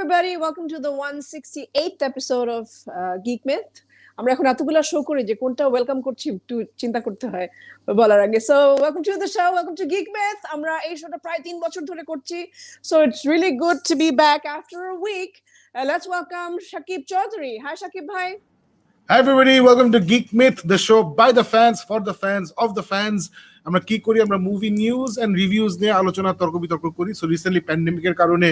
everybody, welcome to the 168th episode of Geek Myth. আমরা এখন এতগুলা শো করি যে কোনটা ওয়েলকাম করছি একটু চিন্তা করতে হয় বলার আগে। So welcome to the show, welcome to Geek Myth. আমরা এই শোটা প্রায় 3 বছর ধরে করছি, so it's really good to be back after a week. Let's welcome Shakib Chaudhary. Hi Shakib bhai. Hi everybody, welcome to Geek Myth, the show by the fans, for the fans, of the fans. আমরা কি করি, আমরা movie news and reviews নিয়ে আলোচনা তর্ক বিতর্ক করি। So recently প্যান্ডেমিকের কারণে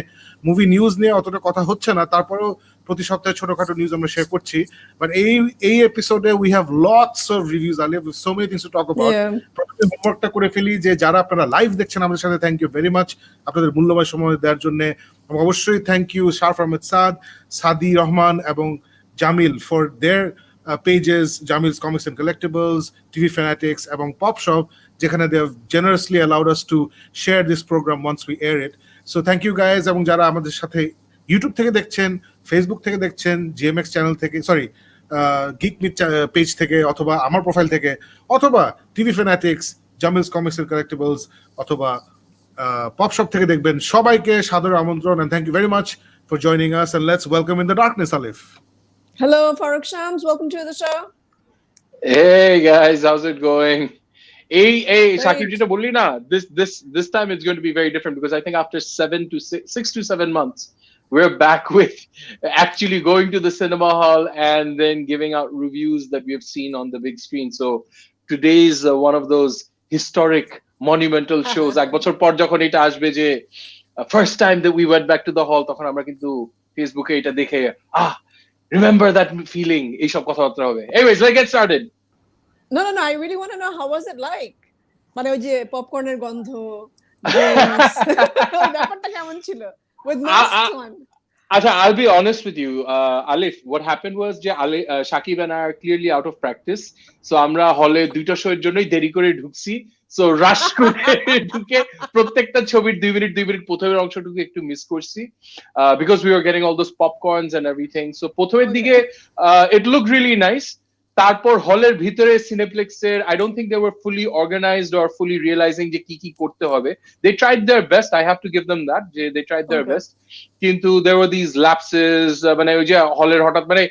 মুভি নিউজ নিয়ে অতটা কথা হচ্ছে না, তারপরেও প্রতি সপ্তাহে ছোটখাটো নিউজ আমরা শেয়ার করছি। বাট এই এপিসোডে we have lots of reviews, Alif, so many things to talk about. প্রথমে হোমওয়ার্কটা করে ফেলি যে যারা আপনারা লাইভ দেখছেন আমাদের সাথে, থ্যাংক ইউ ভেরি মাচ আপনাদের মূল্যবান সময় দেওয়ার জন্য। অবশ্যই থ্যাংক ইউ শারফ আহমেদ সাদ, সাদি রহমান এবং Jamil for their pages, Jamil's Comics and Collectibles, TV Fanatics এবং Pop Shop, যেখানে they have generously allowed us to share this program once we air it. So thank you guys. এবং যারা আমাদের সাথে ইউটিউব থেকে দেখছেন, ফেসবুক থেকে দেখছেন, GMX চ্যানেল থেকে, সরি Geek Myth পেজ থেকে, অথবা আমার প্রোফাইল থেকে, অথবা TV Fanatics, Jamil's Comics and Collectibles, অথবা Pop Shop থেকে দেখবেন, সবাইকে সাদর আমন্ত্রণ and thank you very much for joining us, and let's welcome in the darkness Alif. Hello, Farooq Shams. Welcome to the show. Hey guys, how's it going? Hey, Shakib ji to bolli na. This time it's going to be very different because I think after 6 to 7 months, we're back with actually going to the cinema hall and then giving out reviews that we have seen on the big screen. So today's one of those historic, monumental shows. Ek bochor por jokhon eta ashbe je first time that we went back to the hall, tokhon amra kintu Facebook e eta dekhe remember that feeling. Anyways, let's get started. No, I really want to know, how was it like? মানে ওই যে পপকর্নের গন্ধ, drinks, ওই ব্যাপারটা কেমন ছিল with masks on? Acha, I'll be honest with you, Alif, what happened was যে Shakib and I are clearly out of practice, so আমরা হলে দুইটা শোয়ের জন্যই দেরি করে ঢুকছি, so রাশ করে ঢুকে প্রত্যেকটা ছবির 2 মিনিট প্রথমের অংশটুকু একটু মিস করছি because we were getting all those popcorns and everything. So প্রথমের দিকে it looked really nice. তারপর হলের ভিতরে সিনেপ্লেক্সের I don't think they were fully organized or fully realizing যে কি করতে হবে. They tried their best, I have to give them that, যে they tried their best, কিন্তু there were these lapses, মানে ওই যে হলের হঠাৎ মানে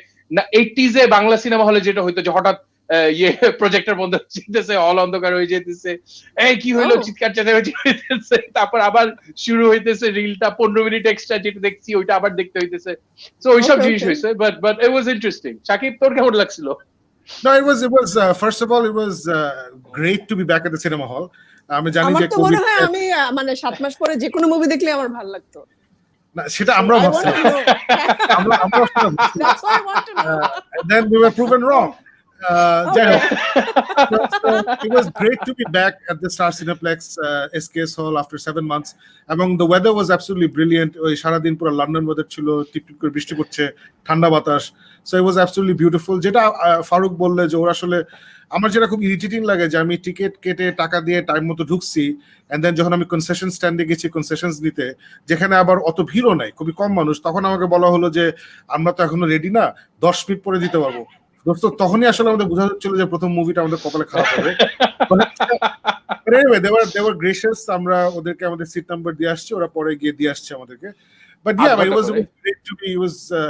80s এ বাংলা সিনেমা হলে যেটা হইতো যে হঠাৎ প্রজেক্টর বন্ধ হইতেছে, হল অন্ধকার হয়ে যেতেছে, এই কি হলো, চিৎকার চেঁচামেচি হইতেছে, তারপর আবার শুরু হইতেছে রিলটা 15 মিনিট এক্সট্রা যেটা দেখছি ওইটা আবার দেখতে হইতেছে। সো ওইসব জিনিস হইছে, but it was interesting. Shakib, তোর কেমন লাগছিল? No, it was first of all it was great to be back at the cinema hall. আমি জানি যে আমার তো মনে হয় আমি মানে 7 মাস পরে যে কোনো মুভি দেখলে আমার ভালো লাগতো না, সেটা আমরাও ভাবছি, আমরা That's why I want to know. Then we were proven wrong. So it was great to be back at the Star Cineplex SKS Hall after 7 months. Among the weather was absolutely brilliant. ওই সারা দিন পুরো London weather ছিল, টিপটিপ করে বৃষ্টি পড়ছে, ঠান্ডা বাতাস, so it was absolutely beautiful. যেটা ফারুক বললে যে ওরা আসলে, আমার যেটা খুব ইরিটেটিং লাগে যে আমি টিকিট কেটে টাকা দিয়ে টাইম মতো ঢুকছি, এন্ড দেন যখন আমি কনসেশন স্ট্যান্ডে গেছি কনসেশনস নিতে, যেখানে আবার অত ভিড়ও নাই, খুবই কম মানুষ, তখন আমাকে বলা হলো যে আমরা তো এখনো রেডি না, 10 মিনিট পরে দিতে পারবো। দোস্ত, তখনই আসলে আমাদের বোঝা যাচ্ছিল যে প্রথম মুভিটা আমাদের কপালে খারাপ হবে। they were gracious, আমরা ওদেরকে আমাদের সিট নাম্বার দিয়ে আসছি, ওরা পরে গিয়ে দিয়ে আসছে আমাদেরকে। But yeah, it was great to be,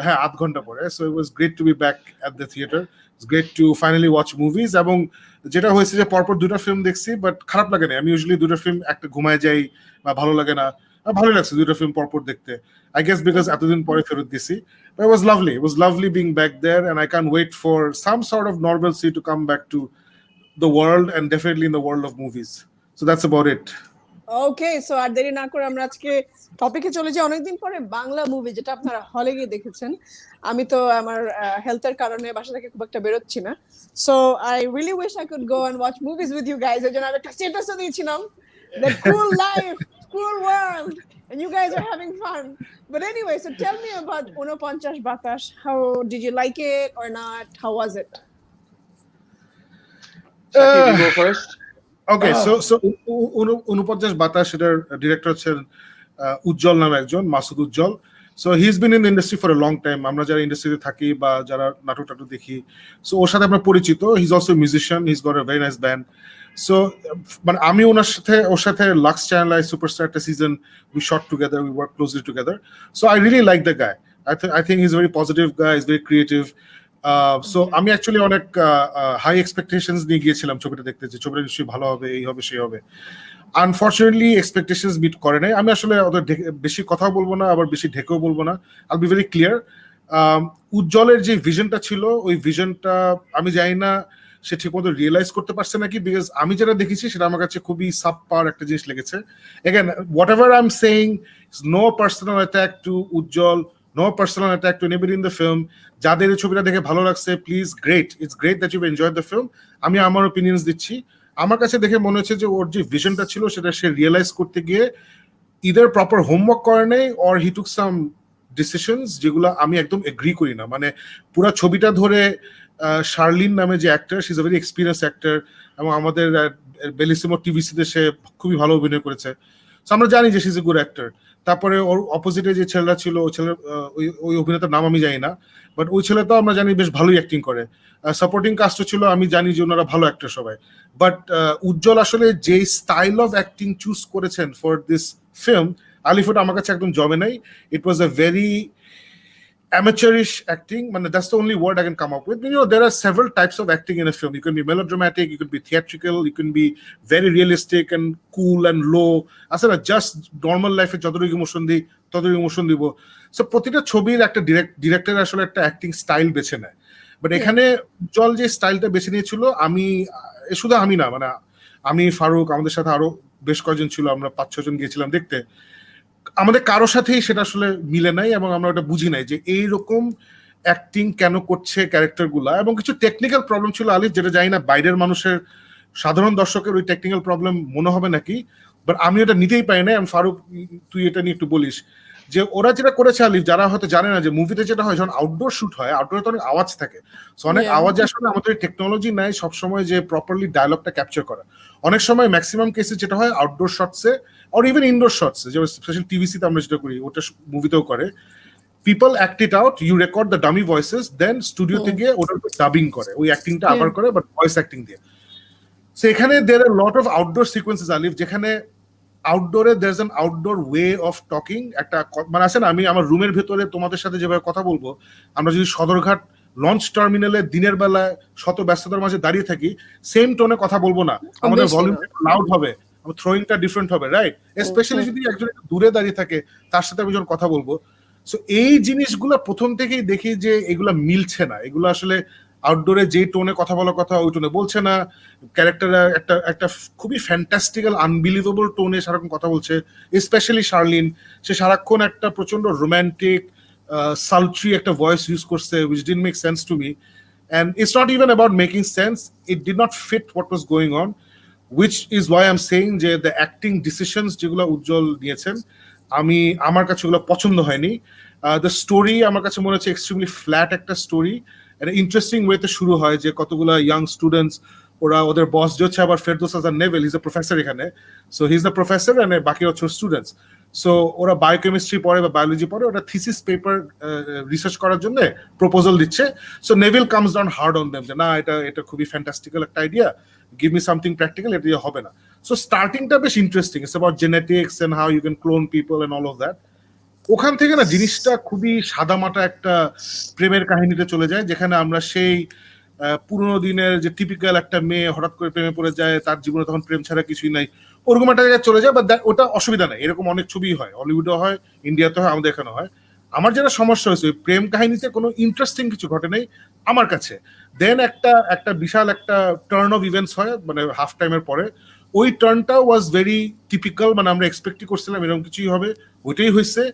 হ্যাঁ 8 ঘন্টা পরে, so it was great to be back at the theater. It's great to finally watch movies. এবং যেটা হয়েছে যে পরপর দুটো ফিল্ম দেখছি, বাট খারাপ লাগে না। আমি ইউজুয়ালি দুটো ফিল্ম একটা ঘুমায় যাই বা ভালো লাগে না, ভালো লাগছে দুটো ফিল্ম পরপর দেখতে, I guess because এতদিন পরে ফেরত দিছি। But it was lovely being back there, and I can't wait for some sort of normalcy to come back to the world, and definitely in the world of movies. So that's about it. Okay, so আর দেরি না করে আমরা আজকে টপিকে চলে যাই। অনেকদিন পরে বাংলা মুভি যেটা আপনারা হলে গিয়ে দেখেছেন, আমি তো আমার হেলথের কারণে বাসা থেকে খুব একটা বেরোচ্ছি না, so I really wish I could go and watch movies with you guys. এজন্য আমি একটা স্ট্যাটাসও দিয়েছিলাম, the cool life, cool world, and you guys are having fun. But anyway, so tell me about Unoponchash Batash. How did you like it or not? How was it? Shakib, you go first. Okay, so Unoponchash Batash, এটার director হচ্ছেন উজ্জ্বল নামে একজন, Masud Ujjal. So he is been in the industry for a long time, আমরা যারা ইন্ডাস্ট্রিতে থাকি বা যারা নাটক টাটক দেখি, সো ওর সাথে আমরা পরিচিত। হি is also musician, he is got a very nice band. So মানে আমি ওর সাথে লাক্স চ্যানেল সুপারস্টার একটা season we shot together, we work closely together. So I really like the guy. I think he's a very positive guy, he's very creative. So আমি actually অনেক high expectations নিয়ে গিয়েছিলাম ছবিটা দেখতে, যে ছবিটা নিশ্চয়ই ভালো হবে, এই হবে সেই হবে। আনফরচুনেটলি এক্সপেকটেশনস মিট করে নাই। আমি আসলে ওদের বেশি কথাও বলবো না, আবার বেশি ঢেকেও বলবো না। I be very clear. উজ্জ্বলের যে ভিশনটা ছিল, ওই ভিশনটা আমি জানি না সে ঠিকমতো রিয়েলাইজ করতে পারছে নাকি, বিকজ আমি যেটা দেখেছি সেটা আমার কাছে খুবই সাবপার একটা জিনিস লেগেছে। Again, whatever I am saying, no personal attack to Ujjwal, no personal attack to anybody in the film. যাদের এই ছবিটা দেখে ভালো লাগছে, please, great, it's great that you enjoyed the film. আমি আমার ওপিনিয়ন্স দিচ্ছি। আমার কাছে দেখে মনে হচ্ছে যে ওর যে ভিশনটা ছিল সেটা সে রিয়েলাইজ করতে গিয়ে ইদার প্রপার হোমওয়ার্ক করে নেই, or he took some decisions যেগুলো আমি একদম এগ্রি করি না। মানে পুরো ছবিটা ধরে শার্লিন নামে যে actor, she is a very experience actor, এবং আমাদের বেলিসিমো টিভিসিতে সে খুবই ভালো অভিনয় করেছে। সো আমরা জানি যে she is a good actor. তারপরে ওর অপোজিটে যে ছেলেটা ছিল, ওই অভিনেতার নাম আমি জানি না, বাট ওই ছেলেটাও আমরা জানি বেশ ভালোই অ্যাক্টিং করে। সাপোর্টিং কাস্টও ছিল, আমি জানি যে ওনারা ভালো অ্যাক্টর সবাই। বাট উজ্জ্বল আসলে যে স্টাইল অফ অ্যাক্টিং চুজ করেছেন ফর দিস ফিল্ম, আলিফ, ওটা আমার কাছে একদম জমে নাই। It was a very amateurish acting. That's the only word I can come up with. There are several types of acting in a film. You can be melodramatic, you can be theatrical, you can be very realistic and cool and low. Asala just normal life e jotoi emotion di totoi emotion dibo. So প্রতিটা ছবির একটা director আসলে একটা acting style বেছে নেয়। But এখানে উজ্জ্বল যে স্টাইলটা বেছে নিয়েছিল, শুধু আমি না, আমি, ফারুক, আমাদের সাথে আরো বেশ কয়েকজন ছিল, আমরা 5-6 জন গিয়েছিলাম দেখতে, আমাদের কারোর সাথেই সেটা আসলে মিলে নাই, এবং আমরা ওটা বুঝি নাই যে এইরকম অ্যাক্টিং কেন করছে ক্যারেক্টার গুলা। এবং কিছু টেকনিক্যাল প্রবলেম ছিল আলিফ, যেটা জানি না বাইরের মানুষের, সাধারণ দর্শকের ওই টেকনিক্যাল প্রবলেম মনে হবে নাকি, বাট আমি ওটা নিতেই পারি না। ফারুক, তুই এটা নিয়ে একটু বলিস যে ওরা যেটা করেছে আলিফ, যারা হয়তো জানে না যে মুভিতে যেটা হয় যখন আউটডোর শুট হয়, আউটডোরে তো অনেক আওয়াজ থাকে, সো অনেক আওয়াজে আসলে আমাদের টেকনোলজি নাই সবসময় যে প্রপারলি ডায়লগটা ক্যাপচার করা। অনেক সময় ম্যাক্সিমাম কেসে যেটা হয় আউটডোর শটসে অর ইভেন ইনডোর শটসে, যে স্পেশাল টিভিসিতে আমরা যেটা করি, ওটা মুভিতেও করে, people act it out, you record the dummy voices, then স্টুডিওতে গিয়ে ওটা ডাবিং করে, ওই অ্যাক্টিংটা আবার করে, বাট ভয়েস অ্যাক্টিং দিয়ে। সো এখানে there are lot of outdoor sequences Alif, যেখানে আউটডোরে there is an outdoor way of talking. একটা আছে না, আমি আমার রুমের ভেতরে তোমাদের সাথে যেভাবে কথা বলবো, আমরা যদি সদরঘাট লঞ্চ টার্মিনালে দিনের বেলায় শত ব্যস্ততার মাঝে দাঁড়িয়ে থাকি, সেম টোনে কথা বলবো না, আমাদের ভলিউম লাউড হবে, থ্রোয়িংটা ডিফারেন্ট হবে, রাইট? স্পেশালি যদি একজন দূরে দাঁড়িয়ে থাকে, তার সাথে আমি যখন কথা বলবো। সো এই জিনিসগুলো প্রথম থেকেই দেখি যে এগুলা মিলছে না, এগুলো আসলে আউটডোরে যে টোনে কথা বলার কথা ওই টোনে বলছে না। ক্যারেক্টার একটা খুবই ফ্যান্টাস্টিক্যাল আনবিলিভেবল টোনে সারাক্ষণ কথা বলছে, স্পেশালি শার্লিন, সে সারাক্ষণ একটা প্রচন্ড রোম্যান্টিক সালট্রি একটা ভয়েস ইউজ করছে, which didn't make sense to me, and it's not even about making sense, it did not fit what was going on, which is why I'm saying যে the acting decisions যেগুলো উজ্জ্বল নিয়েছেন, আমার কাছে ওগুলো পছন্দ হয়নি। The story আমার কাছে মনে হচ্ছে এক্সট্রিমলি ফ্ল্যাট একটা স্টোরি। একটা ইন্টারেস্টিং ওয়েতে শুরু হয় যে কতগুলো ইয়াং স্টুডেন্টস, ওদের বস যে হচ্ছে আবার ফেরদৌস হাসান নেভেল, হিজ এ প্রফেসর এখানে, so he is the professor and বাকি হচ্ছে স্টুডেন্টস। সো ওরা বায়োকেমিস্ট্রি পড়ে বা বায়োলজি পড়ে, ওরা থিসিস পেপার রিসার্চ করার জন্য প্রপোজাল দিচ্ছে। So Neville comes down hard on them যে না, এটা খুবই ফ্যান্টাস্টিক্যাল একটা idea, give me something practical, এটা দিয়ে হবে না। সো স্টার্টিংটা বেশ interesting, it's about genetics and how you can clone people and all of that. ওখান থেকে না জিনিসটা খুবই সাদামাটা একটা প্রেমের কাহিনীতে চলে যায়, যেখানে আমরা সেই পুরোনো দিনের যে টিপিক্যাল একটা মেয়ে হঠাৎ করে প্রেমে পড়ে যায়, তার জীবনে তখন প্রেম ছাড়া কিছুই নাই, ওরকম একটা জায়গায় চলে যায়। বাট ওটা অসুবিধা নাই, এরকম অনেক ছবি হয়, হলিউডে হয়, ইন্ডিয়াতে হয়, আমাদের এখানে হয়। আমার যেটা সমস্যা হয়েছে, ওই প্রেম কাহিনীতে কোনো ইন্টারেস্টিং কিছু ঘটে নেই আমার কাছে। দেন একটা বিশাল একটা টার্ন অফ ইভেন্টস হয়, হাফ টাইমের পরে, ওই টার্নটা ওয়াজ ভেরি টিপিক্যাল, আমরা এক্সপেক্টই করছিলাম এরকম কিছুই হবে, ওইটাই হয়েছে।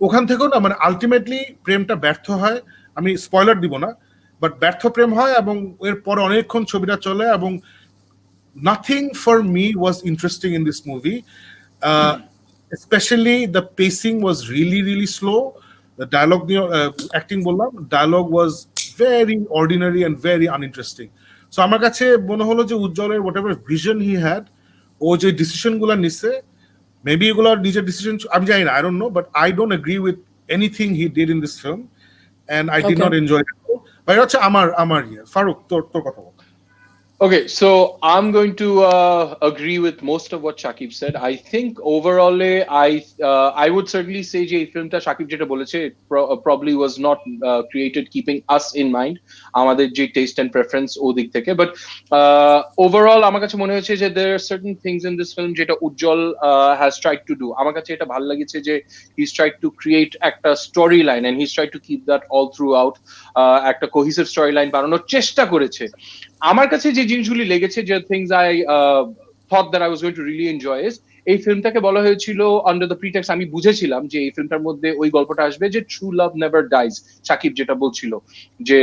ওখান থেকেও না আলটিমেটলি প্রেমটা ব্যর্থ হয়। আমি স্পয়লার দিব না, বাট ব্যর্থ প্রেম হয়, এবং এরপরে অনেকক্ষণ ছবিটা চলে, এবং nothing for me was interesting in this movie. Specially the pacing was really really slow. The dialogue নিয়ে অ্যাক্টিং বললাম, dialogue was very ordinary and very uninteresting. So আমার কাছে মনে হলো যে উজ্জ্বলের whatever vision he had, ও যে ডিসিশন গুলা নিচ্ছে, মেবি এগুলো নিজের ডিসিশন, আমি জানি না, I don't know, but I don't agree with anything he did in this film, and I did Okay. not enjoy it. But হচ্ছে আমার ফারুক তোর কথা বল। Okay, so I'm going to agree with most of what Shakib said. I think overall, I would certainly say যে এই ফিল্মটা শাকিব যেটা বলেছে, it probably was not created keeping us in mind, আমাদের যে taste and preference ও দিক থেকে, but overall আমার কাছে মনে হয়েছে যে there are certain things in this film যেটা উজ্জ্বল has tried to do. আমার কাছে এটা ভালো লেগেছে যে he's tried to create একটা storyline and he's tried to keep that all throughout, একটা cohesive storyline বানানোর চেষ্টা করেছে। আমার কাছে যে জিনিসগুলি লেগেছে, যে things I thought that I was going to really enjoy is এই ফিল্মটাকে বলা হয়েছিল আন্ডার দ্য প্রিটেক্সট, আমি বুঝেছিলাম যে এই ফিল্মটার মধ্যে ওই গল্পটা আসবে যে true love never dies, Shakib যেটা বলছিল যে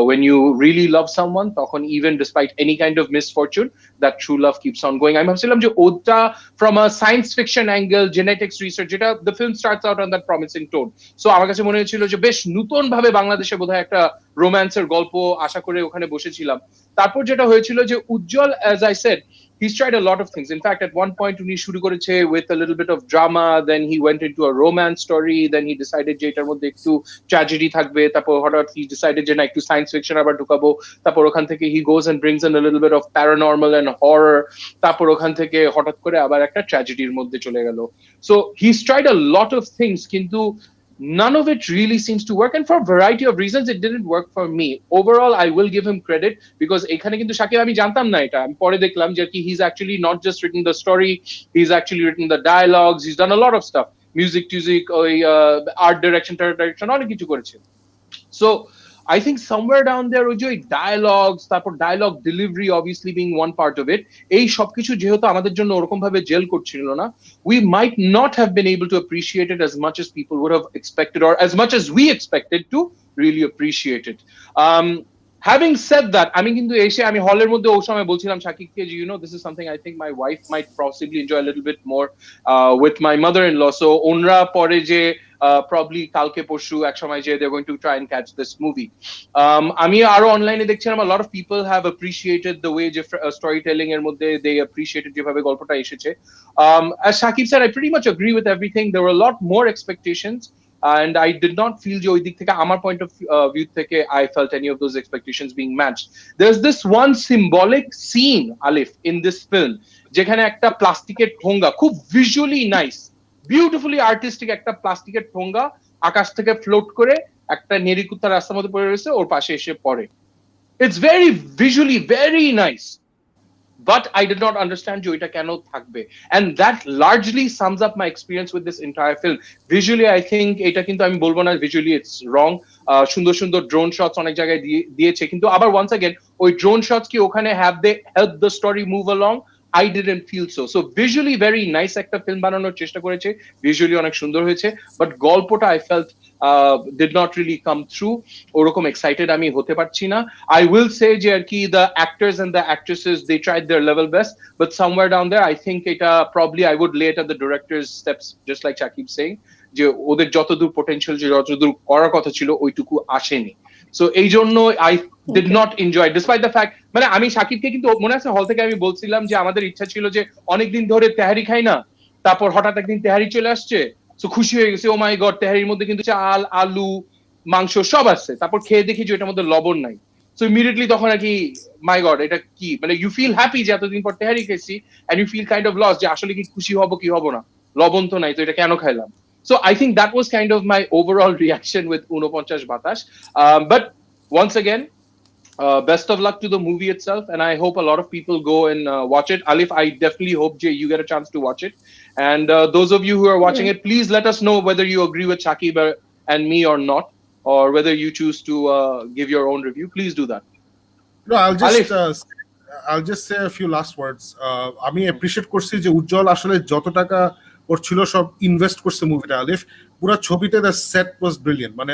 when you really love someone তখন even despite any kind of misfortune that true love keeps on going. আমি ভাবছিলাম যে ওটা from a science fiction angle, genetics research, যেটা the film starts out on that promising tone. So আমার কাছে মনে হয়েছিল যে বেশ নতুন ভাবে বাংলাদেশে বোধহয় একটা রোম্যান্সের গল্প আশা করে ওখানে বসেছিলাম। তারপর যেটা হয়েছিল যে উজ্জ্বল, as I said, he's tried a lot of things. In fact, at one point উনি শুরু করেছে with a little bit of drama, then he went into a romance story, then he decided যে এটার মধ্যে একটু tragedy থাকবে, তারপর হঠাৎ he decided যে না একটু science fiction আবার ঢুকাবো, তারপর ওখান থেকে he goes and brings in a little bit of paranormal and horror, তারপর ওখান থেকে হঠাৎ করে আবার একটা ট্র্যাজেডির মধ্যে চলে গেল। So he's tried a lot of things, কিন্তু none of it really seems to work, and for a variety of reasons it didn't work for me. Overall I will give him credit because এখানে কিন্তু শাকিব আমি জানতাম না এটা, আমি পরে দেখলাম যে কি he's actually not just written the story, he's actually written the dialogues, he's done a lot of stuff, music ওই art direction অনেক কিছু করেছে। So I think somewhere down there ওই যে dialogues, তারপর dialogue delivery obviously being one part of it, এই সবকিছু যেহেতু আমাদের জন্য ওরকম ভাবে জেল করছিল না, we might not have been able to appreciate it as much as people would have expected, or as much as we expected to really appreciate it. Having said that, আমি কিন্তু এসে আমি হলের মধ্যে ওই সময় বলছিলাম শাকিবকে যে this is something I think my wife might possibly enjoy a little bit more with my mother-in-law. So ওনরা পরে যে probably কালকে পরশু এক সময় যে they're going to try and catch this movie. আমি আরো অনলাইনে দেখছিলাম a lot of people have appreciated the way যে storytelling এর মধ্যে they appreciated যেভাবে গল্পটা এসেছে. As Shakib said, I pretty much agree with everything. There were a lot more expectations, and I did not feel যে ওই দিক থেকে আমার point of view থেকে I felt any of those expectations being matched. There's this one symbolic scene, Alif, in this film যেখানে একটা প্লাস্টিকের ঠোঙ্গা, খুব visually nice, বিউটিফুলি আর্টিস্টিক একটা প্লাস্টিকের ঠোঙ্গা আকাশ থেকে ফ্লোট করে একটা নেরিকুত্তা রাস্তার মধ্যে পড়ে রয়েছে, ওর পাশে এসে পড়ে। It's very visually very nice, but I did not understand যে ওইটা কেন থাকবে, and that largely sums up my experience with this entire film. Visually I think এটা কিন্তু আমি বলবো না visually it's wrong. সুন্দর সুন্দর ড্রোন শটস অনেক জায়গায় দিয়েছে, কিন্তু আবার once again ওই ড্রোন শটস কি ওখানে have they helped the story move along? I didn't feel so. So visually very nice একটা ফিল্ম বানানোর চেষ্টা করেছে, visually অনেক সুন্দর হয়েছে, but গল্পটা I felt did not really come through. ওরকম excited আমি হতে পারছি না। I will say যে আর কি the actors and the actresses they tried their level best, but somewhere down there I think এটা probably I would lay it at the director's steps, just like Shakib saying যে ওদের যতদূর potential, যে যতদূর করার কথা ছিল ওইটুকু আসেনি। So এই জন্য I did not enjoy it, despite the fact মানে আমি শাকিবকে কিন্তু মনে আছে হল থেকে আমি বলছিলাম যে আমাদের ইচ্ছা ছিল যে অনেকদিন ধরে তেহারি খাই না, তারপর হঠাৎ একদিন তেহারি চলে আসছে, সো খুশি হয়ে গেছে, ও মাই গড তেহারির মধ্যে কিন্তু চাল আলু মাংস সব আসছে, তারপর খেয়ে দেখি যে এটার মধ্যে লবণ নাই, সো ইমিডিয়েটলি তখন আর কি মাই গড এটা কি, মানে ইউ ফিল হ্যাপি যে এতদিন পর তেহারি খেয়েছি, and you feel kind of loss যে আসলে কি খুশি হব কি হব না, লবণ তো নাই তো এটা কেন খাইলাম। So I think that was kind of my overall reaction with Unoponchash Batash. But once again, best of luck to the movie itself, and I hope a lot of people go and watch it. Alif, I definitely hope Jay you get a chance to watch it, and those of you who are watching it, please let us know whether you agree with Shakib and me or not, or whether you choose to give your own review. Please do that. No, I'll just say a few last words. আমি appreciate করছি যে উজ্জ্বল আসলে যত টাকা ওর ছিল সব invest করছে মুভিটা। আলিফ পুরো ছবিতে দ্য সেট ওয়াজ ব্রিলিয়েন্ট, মানে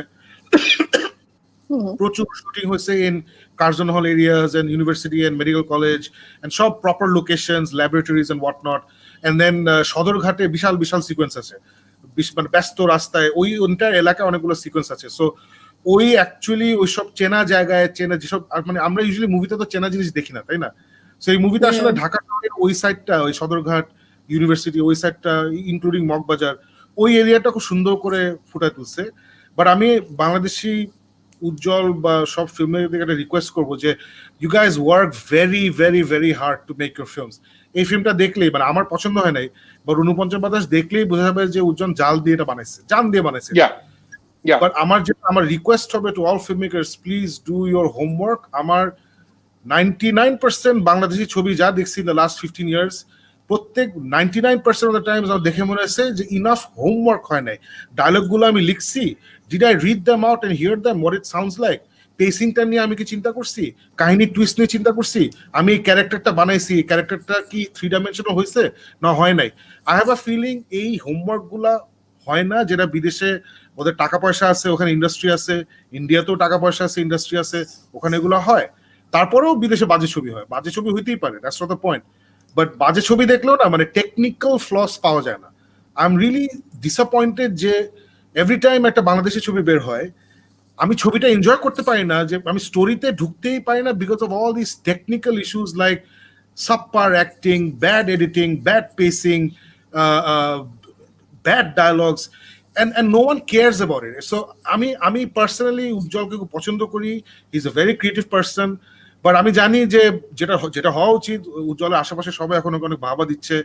প্রচুর শুটিং হয়েছে in Curzon Hall areas and university and medical college and সব proper locations, laboratories and what not, and then সদরঘাটে বিশাল বিশাল সিকোয়েন্স আছে, মানে ব্যস্ত রাস্তায় ওই এন্টায়ার এলাকায় অনেকগুলো সিকোয়েন্স আছে। সো ওই অ্যাকচুয়ালি ওই সব চেনা জায়গায় চেনা যেসব, মানে আমরা ইউজুয়ালি মুভিতে তো চেনা জিনিস দেখি না, তাই না? সো এই মুভিতে আসলে ঢাকা শহরের ওই সাইডটা, ওই সদরঘাট ইউনিভার্সিটি ওই সাইডটা ইনক্লুডিং মগবাজার, ওই এরিয়াটা খুব সুন্দর করে ফুটায় তুলছে। বাট আমি বাংলাদেশি উজ্জ্বল বা সব ফিল্মের দিকে একটা রিকোয়েস্ট করবো যে you guys work very very very hard to make your films. এই ফিল্মটা দেখলেই মানে আমার পছন্দ হয় নাই, বা উনপঞ্চাশ বাতাস দেখলেই বোঝা যাবে যে উজ্জ্বল জাল দিয়ে এটা বানাইছে, জান দিয়ে বানাইছে। বাট আমার রিকোয়েস্ট হবে to all film makers, please do your homework. আমার 99% বাংলাদেশি ছবি যা দেখছি দ্য লাস্ট 15 ইয়ার্স, প্রত্যেক 99% অফ দ্য টাইমস আমার দেখে মনে হয়েছে যে ইনাফ হোমওয়ার্ক হয় নাই। ডায়লগগুলো আমি লিখছি, did I read them out and hear them what it sounds like? পেসিংটা নিয়ে আমি কি চিন্তা করছি? কাহিনী টুইস্ট নিয়ে চিন্তা করছি? আমি এই ক্যারেক্টারটা বানাইছি, এই ক্যারেক্টারটা কি 3 ডাইমেনশনাল হয়েছে না হয় নাই? আই হ্যাভ আ ফিলিং এই হোমওয়ার্ক গুলা হয় না, যেটা বিদেশে ওদের টাকা পয়সা আছে, ওখানে ইন্ডাস্ট্রি আছে, ইন্ডিয়াতেও টাকা পয়সা আছে, ইন্ডাস্ট্রি আছে, ওখানে এগুলো হয়। তারপরেও বিদেশে বাজে ছবি হয়, বাজে ছবি হইতেই পারে, that's not the point. But বাজে ছবি দেখলেও না মানে টেকনিক্যাল ফ্লস পাওয়া যায় না। আই এম রিয়েলি ডিসঅ্যাপয়েন্টেড যে এভরি টাইম একটা বাংলাদেশি ছবি বের হয়, আমি ছবিটা এনজয় করতে পারি না, যে আমি স্টোরিতে ঢুকতেই পারি না because of all this technical issues like subpar acting, bad editing, bad pacing, bad dialogues, and no one cares about it. So আমি পার্সোনালি উজ্জ্বলকে খুব পছন্দ করি, he is a very creative person. But আমি জানি যে যেটা হওয়া উচিত, উজ্জ্বলের আশেপাশে সবাই এখন অনেক ভাবা দিচ্ছে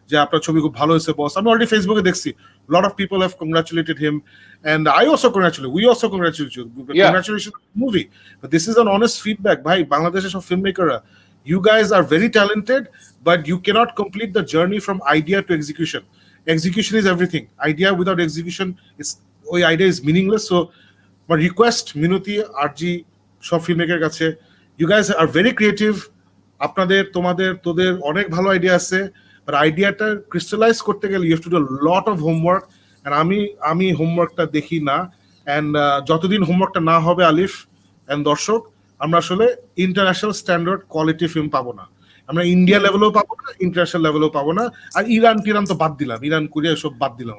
যে আপনার ছবি খুব ভালো হয়েছে বস। আমি অলরেডি ফেসবুকে দেখছি lot of people have congratulated him, and I also congratulate, we also congratulate you. Congratulations on the movie. But this is an honest feedback. Bhai, Bangladesh's সব filmmaker, you guys are very talented, but you cannot complete the journey from idea to execution. Execution is everything. Idea without execution is, ওই idea is meaningless. So my request, মিনতি আরজি সব filmmaker কাছে, you guys are very creative. আপনাদের তোদের অনেক ভালো idea আছে, but আইডিয়াটা crystallise করতে গেলে you have to do lot of homework. And আমি হোমওয়ার্কটা দেখি না। এন্ড যতদিন হোমওয়ার্কটা না হবে আলিফ এন্ড দর্শক, আমরা আসলে ইন্টারন্যাশনাল স্ট্যান্ডার্ড কোয়ালিটি ফিল্ম পাবো না। আমরা ইন্ডিয়া লেভেলেও পাবো না, ইন্টারন্যাশনাল লেভেলেও পাবো না। আর ইরান তো বাদ দিলাম, ইরান কোরিয়া সব বাদ দিলাম।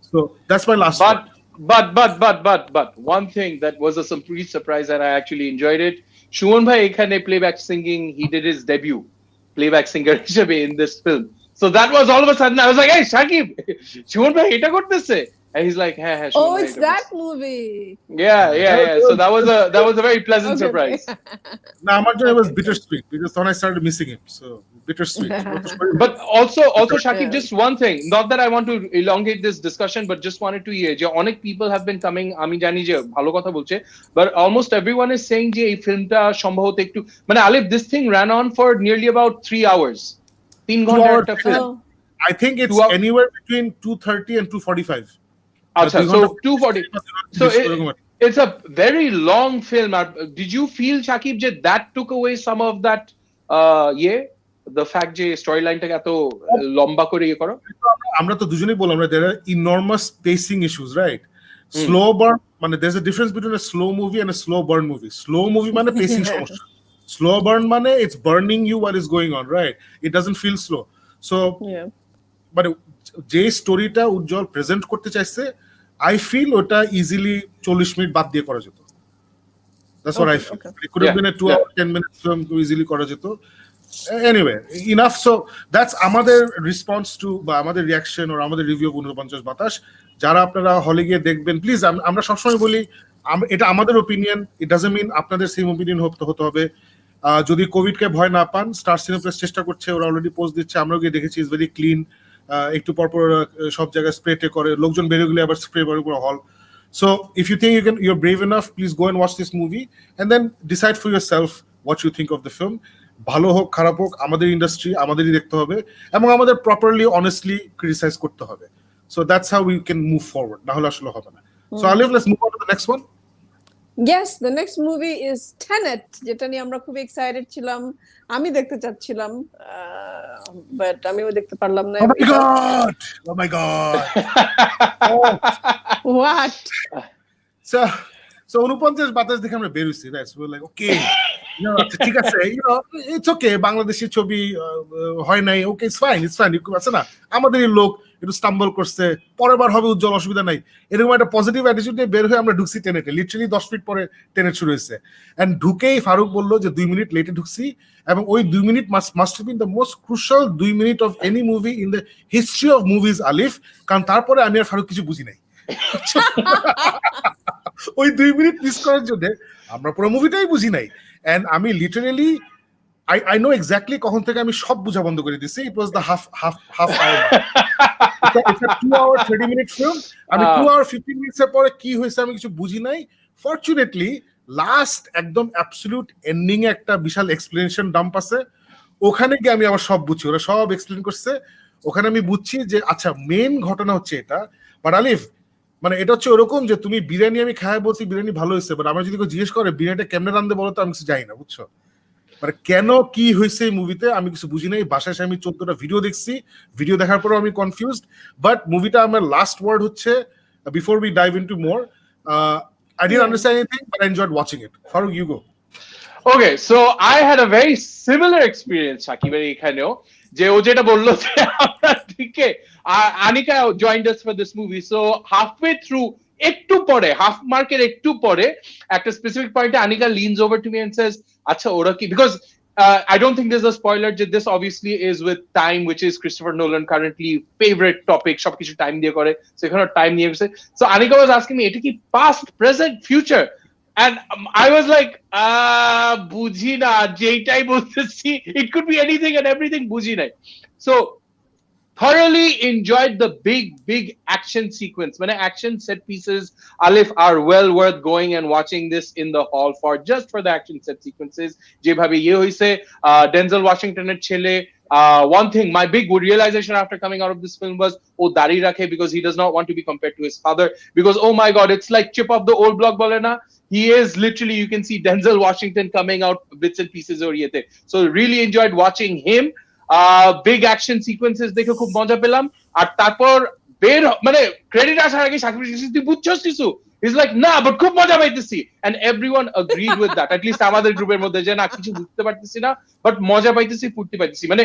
So that's my last. But one thing that was a complete surprise and I actually enjoyed it. Shumon bhai ekhane playback singing, he did his debut playback singer হিসেবে in this film. So that was all of a sudden I was like, hey Shakib, Shumon bhai eta korteche? And he's like, hey, oh, it's that movie. Yeah. So that was a very pleasant surprise. No, it was bittersweet because when I started missing him, so bittersweet. But also Shakib, just one thing, not that I want to elongate this discussion, but just wanted to hear je onek people have been coming, ami jani je bhalo kotha bolche, but almost everyone is saying je ei film ta সম্ভবত একটু মানে Alif, this thing ran on for nearly about 3 hours. 3 ঘন্টা একটা film. I think it's anywhere between 2:30 and 2:45. Achha, so 2:40. So it's a very long film. Did you feel Shakib that took away some of that the fact যে স্টোরিলাইনটাকে এত লম্বা করে ইয়ে করো? আমরা তো দুজনেই বললাম না, there are enormous pacing issues, right? Slow burn মানে there's a difference between a slow movie and a slow burn movie. Slow movie মানে pacing সমস্যা, slow burn মানে it's burning you while it's going on, right? It doesn't feel slow. So but যে স্টোরিটা উজ্জ্বল present করতে চাইছে, I feel ওটা easily 40 minute বাদ দিয়ে করা যেত। That's what I feel. It could have been a 2-hour 10-minute film to easily করা যেত। Anyway, enough. So that's আমাদের রেসপন্স টু বা আমাদের রিঅ্যাকশন আর আমাদের রিভিউ অফ উনপঞ্চাশ বাতাস। যারা আপনারা হলে গিয়ে দেখবেন, প্লিজ আমরা সবসময় বলি এটা আমাদের ওপিনিয়ন, ইট ডাজন্ট মিন আপনাদের সেম ওপিনিয়ন হতে হবে। যদি কোভিডকে ভয় না পান, স্টার সিনেপ্লেক্স চেষ্টা করছে, ওরা অলরেডি পোস্ট দিচ্ছে, আমরাও গিয়ে দেখেছি, ইজ ভেরি ক্লিন। একটু পরপর সব জায়গায় স্প্রে করে, লোকজন বেরিয়ে গেলে আবার স্প্রে করে পুরো হল। So if you think you're brave enough, please go and watch this movie and then decide for yourself what you think of the film. ভালো হোক খারাপ হোক, আমাদের ইন্ডাস্ট্রি আমাদেরই দেখতে হবে এবং আমাদের প্রপারলি অনেস্টলি ক্রিটিসাইজ করতে হবে। So that's how we can move forward. না হলে আসলে হবে না। So Alif, let's move on to the next one. Yes, the next movie is Tenet, যেটা নিয়ে আমরা খুব এক্সাইটেড ছিলাম। আমি দেখতে চাচ্ছিলাম, বাট আমিও দেখতে পারলাম না। Oh my god. What? So উনপঞ্চাশ বাতাস দেখে আমরা বের হইছি, রাইট? We're like, okay, ঠিক আছে, it's okay, বাংলাদেশি ছবি হয় নাই, okay, it's fine, আছে না, আমাদেরই লোক, একটু স্টাম্বল করছে, পরের বার হবে উজ্জ্বল, অসুবিধা নাই, এরকম একটা পজিটিভ অ্যাটিটিউড নিয়ে বের হয়ে আমরা ঢুকছি টেনেটে। লিটারালি 10 মিনিট পরে টেনেট শুরু হয়েছে, এন্ড ঢুকেই ফারুক বললো যে 2 মিনিট লেটে ঢুকছি, এবং ওই 2 minute must have been the most crucial 2 minute of any movie in the history of movies আলিফ, কারণ তারপরে আমি আর ফারুক কিছু বুঝি নাই। ওই 2 মিনিট মিস করার জন্য আমরা পুরো মুভিটাই বুঝি নাই, এন্ড আমি লিটারালি I know exactly কখন থেকে আমি সব বুঝা বন্ধ করে দিছি। It was the half hour. It's a 2 hour 30 minute film. আমি 2 hour 15 minutes এর পরে কি হয়েছে আমি কিছু বুঝি নাই। Fortunately লাস্ট একদম অ্যাবসলিউট এন্ডিং এ একটা বিশাল এক্সপ্লেনেশন ডাম্প আছে, ওখানে গিয়ে আমি আবার সব বুঝছি, ওরা সব এক্সপ্লেন করছে, ওখানে আমি বুঝছি যে আচ্ছা মেইন ঘটনা হচ্ছে এটা। বাট আলিফ মানে এটা হচ্ছে ওরকম যে তুমি বিরিয়ানি আমি খাই বলছি বিরিয়ানি ভালো হয়েছে, বাট আমার যদি কেউ জিজ্ঞেস করে বিরিয়ানিটা কেমনে রান্ধে বলো তো আমি কিছু জানি না, বুঝছো? মানে কেন কি হয়েছে এই মুভিতে আমি কিছু বুঝি নাই। বাসায় আমি 14টা ভিডিও দেখছি, ভিডিও দেখার পরেও আমি কনফিউজড। বাট মুভিটা আমার লাস্ট ওয়ার্ড হচ্ছে before we dive into more, I didn't understand anything but I enjoyed watching it. Farooq, you go. Okay, so I had a very similar experience সাকিবের এখানেও, যে ও যেটা বললো যে আমরা দিকে Anika joined us for this movie, so halfway through একটু পরে হাফ মার্কের একটু পরে একটা স্পেসিফিক পয়েন্টে Anika leans over to me and says আচ্ছা ওরা কি, because I don't think there's a spoiler, this obviously is with time, which is Christopher Nolan currently favorite topic, সবকিছু টাইম দিয়ে করে, so এখানে টাইম নিয়ে গেছে। So Anika was asking me এটা কি past, present, future, and I was like বুঝি না, যেটাই বলতেছি it could be anything and everything বুঝি নাই। So thoroughly enjoyed the big action sequence. When action set pieces, Alif, are well worth going and watching this in the hall for, just for the action set sequences. যেভাবে ইয়ে হইছে Denzel Washington-এর ছেলে, one thing, my big realization after coming out of this film was ও দাড়ি রাখে because he does not want to be compared to his father, because oh my god, it's like chip of the old block বলে না, he is literally, you can see Denzel Washington coming out bits and pieces or ইয়েতে। So really enjoyed watching him. Big action sequences দেখে খুব মজা পেলাম। আর তারপর বের মানে ক্রেডিট আসার আগে সাকিব তুই বুঝছস কিছু, ইজ লাইক না বাট খুব মজা পাইতেছি, and everyone agreed with that, at least আমাদের গ্রুপের মধ্যে, যে না কিছু বুঝতে পারতেছি না বাট মজা পাইতেছি, ফুর্তি পাইতেছি। মানে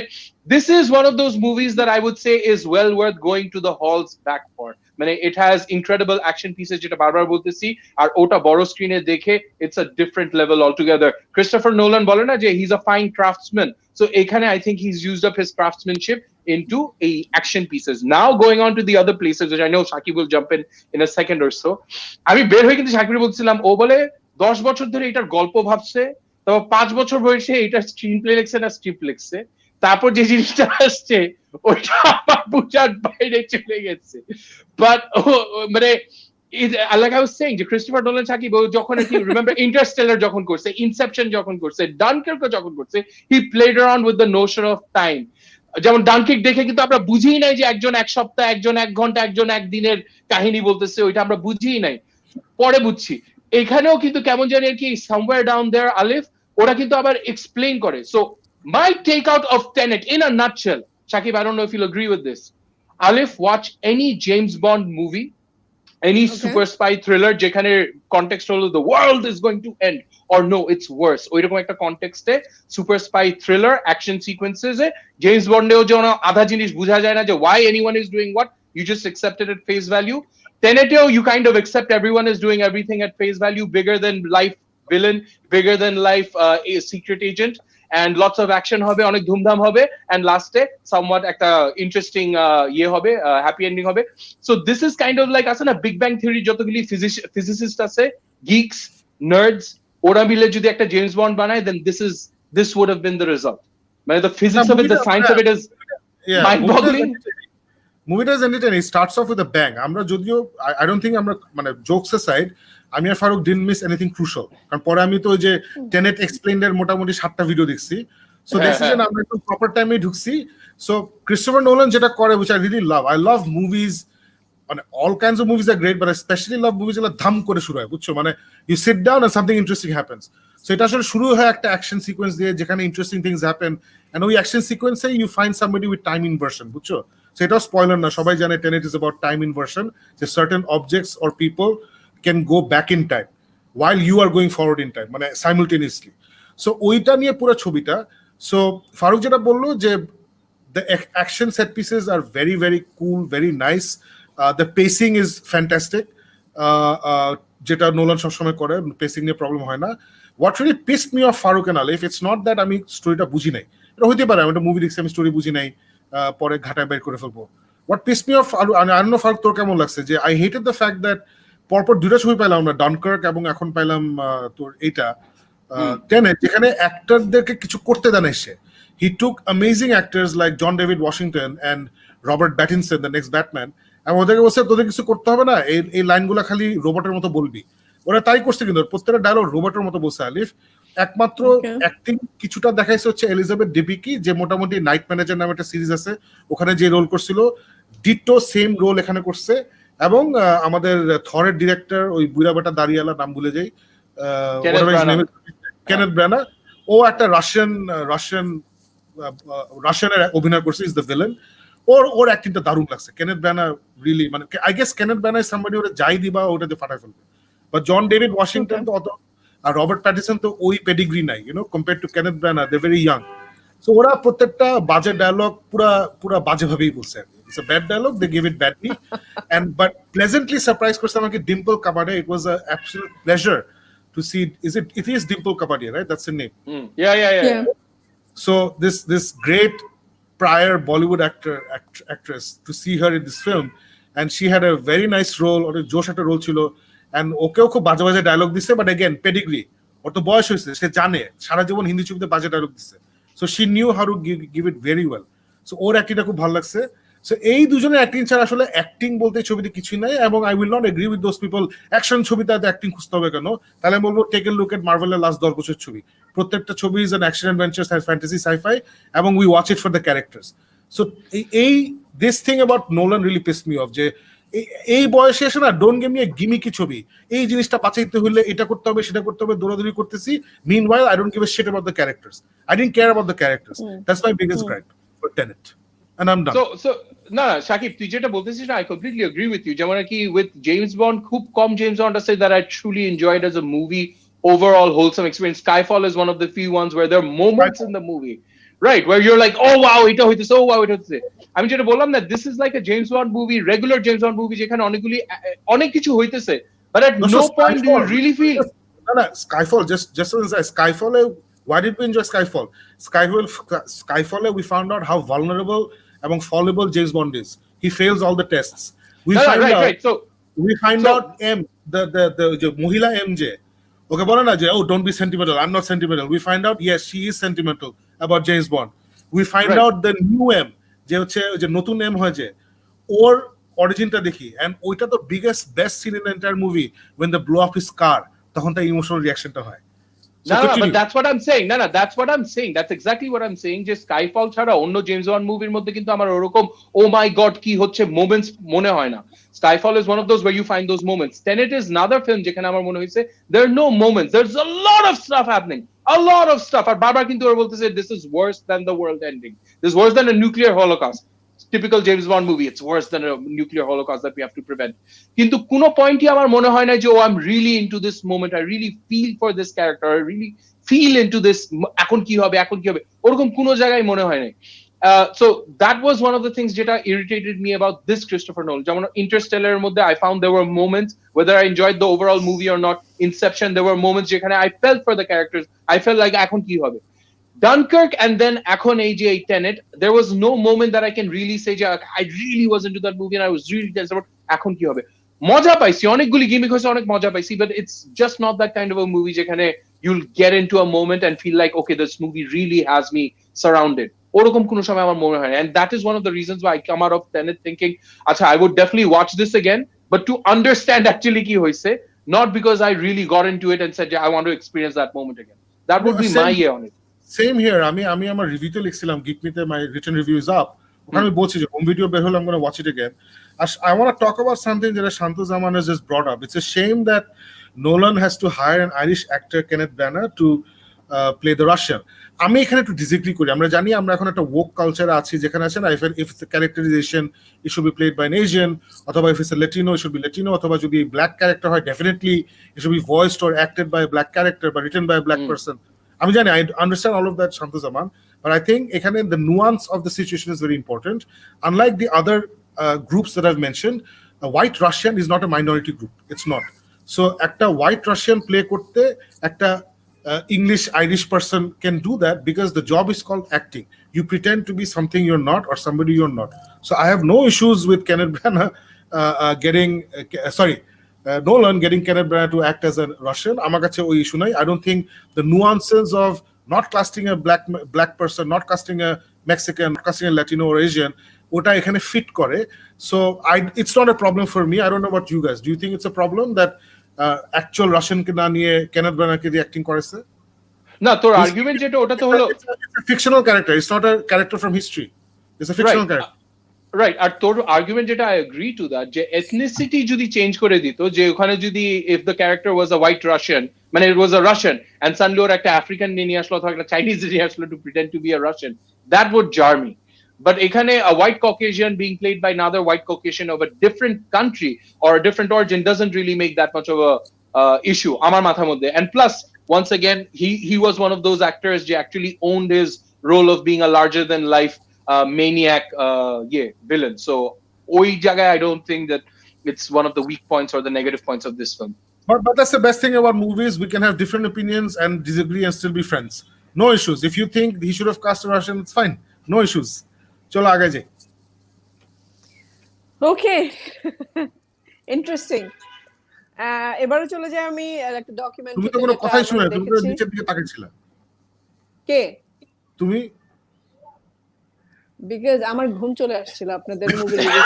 this is one of those movies that I would say is well worth going to the halls back for. মানে it has incredible action pieces, যেটা বারবার বলতেছি, আর ওটা বড় স্ক্রিনে দেখে it's a different level altogether. Christopher Nolan বলে না যে he is a fine craftsman, so ekhane I think he's used up his craftsmanship into a action pieces. Now going on to the other places, which I know Shakib will jump in a second or so. আমি বের হয়ে কিন্তু শাকিব বলছিলাম ও বলে 10 বছর ধরে এটার গল্প ভাবছে, তারপর 5 বছর বয়সে এটা স্ক্রিন প্লে লিখছে না স্ক্রিপ্ট লিখছে, তারপর যে জিনিসটা আসছে ওটা আমার বুঝার বাইরে চলে গেছে। বাট মানে like I was saying, যে ক্রিস্টোফার নোলান সাকিব যখন remember Interstellar যখন করছে, Inception যখন করছে, Dunkirk যখন করছে, he played around with the notion of time. যেমন ডানকিক দেখে কিন্তু আমরা বুঝিই নাই যে একজন এক সপ্তাহ, একজন 1 ঘন্টা, একজন 1 দিনের কাহিনী বলতেছে, ওইটা আমরা বুঝিই নাই, পরে বুঝছি। এখানেও কিন্তু কেমন জানি আর কি somewhere down there Alif ওরা কিন্তু আবার এক্সপ্লেইন করে। So my take out of Tenet in a nutshell, Shakib, I don't know if you'll agree with this. Alif, watch any James Bond movie, any super spy thriller যেখানে context হলো the world is going to end, or no it's worse, ওইরকম একটা কনটেক্সটে super spy thriller action sequences এ James বন্ডেও যেন আধা জিনিস বোঝা যায় না যে why anyone is doing what, you just accept it at face value. Teneteo you kind of accept everyone is doing everything at face value, bigger than life villain, bigger than life a secret agent, and lots of action হবে, অনেক ধুমধাম হবে, and লাস্টে somewhat একটা interesting ইয়ে হবে, happy ending হবে। So this is kind of like আছে না বিগ ব্যাং থিওরি যতগুলি ফিজিসিস্ট আছে, গিকস, নার্ডস, ওরা মিলে যদি একটা জেমস বন্ড বানায়, then this would have been the result. মানে the physics of it, the science of it is mind boggling. মুভিটা is entertaining, it starts off with a bang. আমরা যদিও I don't think আমরা মানে jokes aside আমি আর Faruk didn't miss anything crucial, কারণ পরে আমি তো ওই যে টেনেট এক্সপ্লেইনড এর মোটামুটি 7টা ভিডিও দেখছি, সো দেখছি যে আমরা একটু প্রপার টাইমে ঢুকছি। সো ক্রিস্টোফার নোলান যেটা করে, which I really love, I love movies, মানে all kinds of movies are great, but I especially love movies যেগুলো ধাম করে শুরু হয়, বুঝছো, মানে you sit down and something interesting happens. So এটা আসলে শুরু হয় একটা অ্যাকশন সিকোয়েন্স দিয়ে যেখানে ইন্টারেস্টিং থিংস হ্যাপেন, এন্ড ওই অ্যাকশন সিকোয়েন্সে you find somebody with time inversion, বুঝছো। So এটা স্পয়লার না, সবাই জানে Tenet is about time inversion, যে certain objects or people can go back in time while you are going forward in time, মানে simultaneously. So ওইটা নিয়ে পুরো ছবিটা। সো ফারুক যেটা বললো যে The action set pieces are very, very cool, very nice. The pacing is fantastic. যেটা Nolan সবসময় করে, পেসিং নিয়ে প্রবলেম হয় না. What really pissed me off Farooq and Alif, it's not that আমি স্টোরিটা বুঝি নাই. এটা হইতে পারে আমি একটা মুভি দেখছি, আমি স্টোরি বুঝি নাই, পরে ঘাটায় বের করে ফেলবো. What pissed me off, I don't know Farooq তোর কেমন লাগছে, যে I hated the fact that পরপর দুইটা ছবি পাইলাম আমরা, ডানকার্ক এবং এখন পাইলাম তোর এইটা টেনেট, যেখানে অ্যাক্টরদেরকে কিছু করতে দেন এসে. He took amazing actors like John David Washington and Robert Pattinson, the next Batman, এবং ওদেরকে বলছে তোদের কিছু করতে হবে না, এই লাইনগুলো খালি রোবটের মতো বলবি. ওরা তাই করছে, কিন্তু প্রত্যেকটা ডায়লগ রোবটের মতো বলছে আলিফ. একমাত্র অ্যাক্টিং কিছুটা দেখাইছে হচ্ছে এলিজাবেথ ডেবিকি, যে মোটামুটি নাইট ম্যানেজার নামে একটা সিরিজ আছে, ওখানে যে রোল করছিল ডিটো সেম রোল এখানে করছে. এবং আমাদের থরের ডিরেক্টর ওই বুড়া বেটা দাঁড়িয়ালা, নাম ভুলে যাই, কেনেথ ব্রানা, ও একটা রাশিয়ানের অভিনয় করছে, ইজ দ্য ভিলেন. ওর অ্যাক্টিংটা দারুণ লাগছে. কেনেথ ব্রানা রিয়েলি, মানে I guess Kenneth Branagh is somebody, ওটা যাই দিবা ওটাতে ফাটাই ফেলবে. বাট জন ডেভিড ওয়াশিংটন তো অত, আর রবার্ট প্যাটিসন তো ওই পেডিগ্রি নাই, you know, compare to Kenneth Branagh, they very young. So ওরা প্রত্যেকটা বাজে ডায়লগ পুরা বাজে ভাবেই বলছে. It's a bad dialogue, they gave it badly. But pleasantly surprised করছে আমাকে Dimple Kapadia. It was an absolute pleasure to see. It is Dimple Kapadia, right? That's the name. Yeah. So this great prior Bollywood actress, to see her in this film, and she had a very nice role, or a Josh একটা role ছিল, and ওকেও খুব বাজে বাজে dialogue দিছে, but again pedigree, ওর তো বয়স হয়েছে, সে জানে, সারা জীবন হিন্দি ছবিতে বাজে ডায়লগ দিছে, so she knew how to give it very well. So ওর অ্যাক্টিংটা খুব ভালো লাগছে. সো এই দুজনের অ্যাক্টিং ছাড়া আসলে অ্যাক্টিং বলতে ছবিতে কিছুই নাই. এবং I will not agree with those people, action ছবিতে অ্যাক্টিং খুঁজতে হবে কেন? তাহলে আমি বলবো টেক এ লুক এট মার্ভেলের লাস্ট 10 বছর ছবি, প্রত্যেকটা ছবি is an action adventure, fantasy, sci-fi, এবং we watch it for the characters. So এই this thing about Nolan really pissed me off, যে এই বয়সে এসে না, don't give me a gimmicky ছবি. এই জিনিসটা বাঁচাইতে হলে এটা করতে হবে, সেটা করতে হবে, দৌড়াদৌড়ি করতেছি. Meanwhile I don't give a shit about the characters. I didn't care about the characters. That's my biggest gripe for Tenet. And I'm done. So না Shakib, তুই যেটা বলতেছিস না, I completely agree with you. যেমন কি with James Bond, খুব কম James Bond আছে that I truly enjoyed as a movie, overall wholesome experience. Skyfall is one of the few ones where there are moments in the movie, right, where you're like, oh wow, এটা হইতেছে, oh wow, এটা হইতেছে. আমি যেটা বললাম না, this is like a James Bond movie, regular James Bond movie, যেখানে অনেক কিছু হইতেছে, but at no point do you really feel. No, Skyfall, just Skyfall. Why did we enjoy Skyfall? Skyfall, we found out how vulnerable এবং fallible James Bond is. He fails all the tests. We find out M, the Mohila MJ. Okay, বলে না যে, oh, don't be sentimental, I'm not sentimental. We find out, yes, she is sentimental about James Bond. We find out the new M, যে হচ্ছে যে নতুন M হয়, যে ওর অরিজিনটা দেখি, and ওইটা তো best scene in the entire movie, when they blow up his car, তখন তার ইমোশনাল রিঅ্যাকশনটা হয়. No, but that's what I'm saying. That's what I'm saying. That's exactly what I'm saying. যে Skyfall ছাড়া অন্য জেমস বন্ড মুভির মধ্যে কিন্তু আমার ওরকম oh my god কি হচ্ছে মোমেন্টস মনে হয় না. Skyfall is one of those where you find those moments. Tenet is another film যেখানে আমার মনে হয়েছে there are no moments. There's a lot of stuff happening. A lot of stuff. আর বারবার কিন্তু ওরা বলতেছে this is worse than the world ending. This is worse than a nuclear holocaust. Typical James Bond movie. It's worse than a nuclear holocaust that we have to prevent. কিন্তু কোনো পয়েন্টই আমার মনে হয় না যে oh I'm really into this moment. I really feel for this character. I really feel into this. এখন কি হবে ওরকম কোনো জায়গায় মনে হয় নাই. So that was one of the things যেটা irritated me about this Christopher Nolan. যেমন Interstellar এর মধ্যে I found there were moments, whether I enjoyed the overall movie or not. Inception, there were moments যেখানে I felt for the characters. I felt like এখন কি হবে. Dunkirk and then এখন এই যে Tenet, there was no moment that I can really say I really was into that movie and I was really tense about এখন কি হবে. মজা পাইছি, অনেকগুলি গিমিক হয়েছে, অনেক মজা পাইছি, but it's just not that kind of a movie যেখানে you'll get into a moment and feel like okay, this movie really has me surrounded. ওরকম কোনো সময় আমার মনে হয় না, and that is one of the reasons why I come out of Tenet thinking আচ্ছা I would definitely watch this again, but to understand actually কি হয়েছে, not because I really got into it and said I want to experience that moment again. That would be my year on it. Same here. আমি আমার রিভিউতে লিখছিলাম, Geek Myth, my written review is up. ওখানে আমি বলছি যে home video বের হলে I'm going to watch it again. I want to talk about something that Shantu Zaman has just brought up. It's a shame that Nolan has to hire an Irish actor, Kenneth Branagh, to play the Russian. আমি এখানে একটু disagree করি. আমরা জানি আমরা এখন একটা woke culture আছি, যেখানে আছে না, if it's a characterization, it should be played by an Asian, অথবা if it's a Latino, it should be Latino, অথবা যদি black character হয়, definitely it should be voiced or acted by a black character, but written by a black person. আমি জানি, I understand all of that, Shantu Zaman, But I think এখানে the nuance of the situation is very important. Unlike the other groups that I've mentioned, a white Russian is not a minority group. It's not. So একটা white Russian play করতে একটা English Irish person can do that because the job is called acting. You pretend to be something you're not or somebody you're not. So I have no issues with Kenneth Branagh Nolan getting Kenneth Branagh to act as a Russian. আমার কাছে ওই issue নাই. I don't think the nuances of not casting a black person, not casting a Mexican, not casting a Latino or Asian, ওটা এখানে fit করে. So it's not a problem for me. I don't know about you guys. Do you think it's a problem that actual Russian কে না নিয়ে Kenneth Branagh কে দিয়ে acting করেছে? না, তোর argument যেটা ওটা তো হলো it's a fictional character. It's not a character from history. It's a fictional character. Right, আর তোর আর্গুমেন্ট যেটা আই এগ্রি টু দ্যাট, যে এথনিসিটি যদি চেঞ্জ করে দিত, যে ওখানে যদি if the character was a white Russian, মানে it was a Russian and সানলি ওর একটা আফ্রিকান নিয়ে আসলো অথবা একটা চাইনিজ নিয়ে আসলো to pretend to be a Russian, that would jar me. But এখানে a white Caucasian being played by another white Caucasian of a different country or a different origin doesn't really make that much of a issue আমার মাথার মধ্যে. And plus, once again, he was one of those actors যে actually owned his role of being a larger than life maniac villain. So ওই জায়গায় I don't think that it's one of the weak points or the negative points of this film. But that's the best thing about movies. We can have different opinions and disagree and still be friends. No issues. If you think he should have cast a Russian, it's fine. No issues. চলো আগে যাই. ওকে, interesting. এবারে চলে যাই আমি একটা documentary. তুমি তো কোনো কথাই শুনে, তুমি তো নিচের দিকে তাকিয়েছিলে। কে? তুমি? বিকজ আমার ঘুম চলে আসছিল আপনাদের movie review.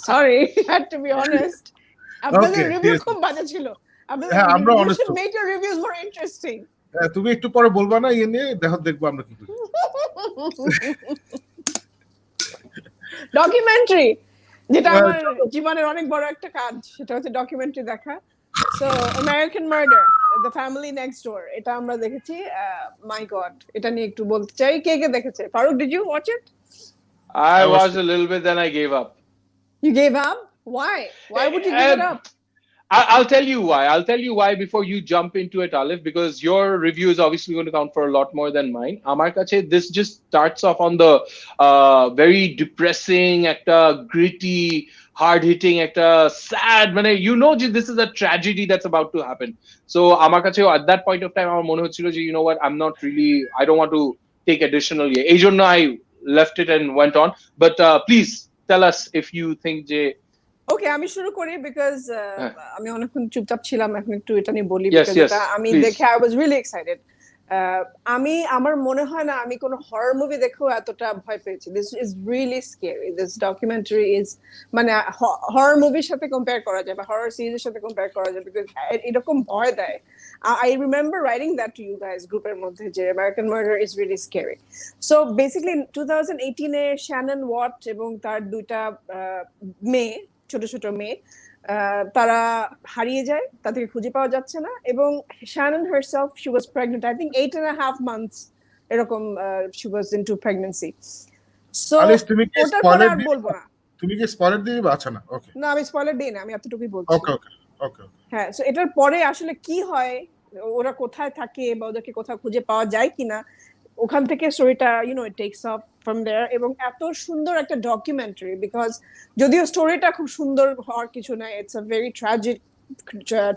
Sorry, had to be honest. আপনাদের রিভিউ খুব বাজে ছিল। হ্যাঁ, আমরা honest. Make your reviews more interesting. তুমি একটু পরে বলবা না ইয়ে নিয়ে, দেখবো আমরা কি করি। ডকুমেন্টারি, যেটা আমার জীবনের অনেক বড় একটা কাজ, সেটা হচ্ছে ডকুমেন্টারি দেখা। So American murder, the family next ডোর, এটা আমরা দেখেছি। মাই গড, এটা নিয়ে একটু বলতে চাই। কে কে দেখেছে? Farooq, did you watch it? I watched a little bit, then I gave up. You gave up? Why would you give it up? I'll tell you why. I'll tell you why before you jump into it, Alif, because your review is obviously going to count for a lot more than mine. Amar kache, this just starts off on the very depressing, একটা gritty, hard-hitting, একটা sad, মানে you know this is a tragedy that's about to happen. So amar kache at that point of time আমার মনে হচ্ছিল যে you know what, I don't want to take additional এই জন্য I left it and went on. But please tell us if you think যে ওকে, আমি শুরু করি বিকজ আমি অনেকক্ষণ চুপচাপ ছিলাম, এখন একটু এটা নিয়ে বলি। আমি দেখে আই ওয়াজ রিয়েলি এক্সাইটেড। আমার মনে হয় না আমি কোনো হরর মুভি দেখেও এতটা ভয় পেয়েছি। This is really scary. This documentary is, মানে হরর মুভির সাথে কম্পেয়ার করা যায় বা হরর সিরিজের সাথে কম্পেয়ার করা যায়, বিকজ এরকম ভয় দেয়। I remember writing that to you guys গ্রুপের মধ্যে যে American murder is really scary. So basically 2018 এ শ্যানন ওয়াট এবং তার দুইটা মেয়ে, ছোট ছোট মেয়ে, তারা হারিয়ে যায়, তাদেরকে খুঁজে পাওয়া যাচ্ছে না। এবং Shannon herself, she was pregnant, I think 8.5 months এরকম, she was into pregnancy. So ওটার পরে আর বলবো না। তুমি কি স্পয়লার দিবে? আচ্ছা, না, ওকে, না আমি স্পয়লার দিই না, আমি এতটুকুই বলছি। ওকে ওকে ওকে। হ্যাঁ, সো এটার পরে আসলে কি হয়, ওরা কোথায় থাকে বা ওদেরকে কোথাও খুঁজে পাওয়া যায় কিনা, ওখান থেকে স্টোরিটা ইট টেকস অফ ফ্রম দেয়ার। এবং এত সুন্দর একটা ডকুমেন্টারি, বিকজ যদিও স্টোরিটা খুব সুন্দর হওয়ার কিছু নাই, it's a very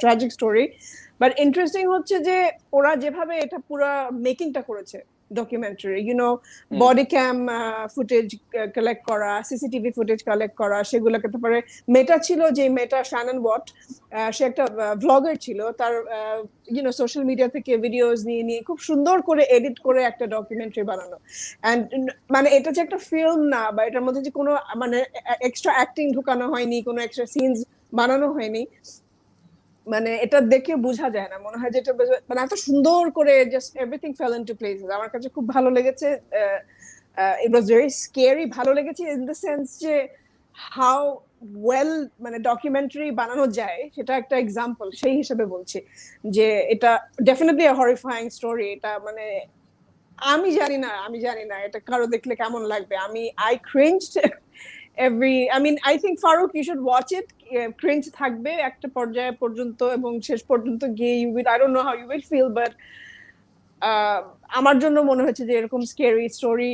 tragic story, but interesting হচ্ছে যে ওরা যেভাবে এটা পুরো মেকিংটা করেছে documentary, body cam footage collect করা, সিসিটিভি ফুটেজ কালেক্ট করা, সেগুলোকে। তারপরে মেটা ছিল, যে মেটা শ্যানন ওয়াট, সে একটা ভ্লগার ছিল, তার সোশ্যাল মিডিয়া থেকে ভিডিওস নিয়ে খুব সুন্দর করে এডিট করে একটা ডকুমেন্টারি বানানো। অ্যান্ড মানে এটা যে একটা ফিল্ম না, বা এটার মধ্যে যে কোনো মানে এক্সট্রা অ্যাক্টিং ঢুকানো হয়নি, কোনো এক্সট্রা সিনস বানানো হয়নি, মানে এটা দেখে বোঝা যায় না, মনে হয় যেটা মানে এত সুন্দর করে just everything fail into places. আমার কাছে খুব ভালো লেগেছে। ইট ওয়াজ ভেরি স্কেরি। ভালো লেগেছে ইন দ্য সেন্স যে হাউ ওয়েল মানে ডকুমেন্টারি বানানো যায়, সেটা একটা এক্সাম্পল সেই হিসেবে বলছি যে এটা ডেফিনেটলি আ হরিফাইং স্টোরি। এটা মানে আমি জানি না এটা কারো দেখলে কেমন লাগবে। I cringed I mean, I think Farooq, you should watch it. Cringe থাকবে একটা পর্যায়ে পর্যন্ত এবং শেষ পর্যন্ত গিয়ে I don't know how you will feel, but আমার জন্য মনে হচ্ছে যে এরকম স্ক্যারি স্টোরি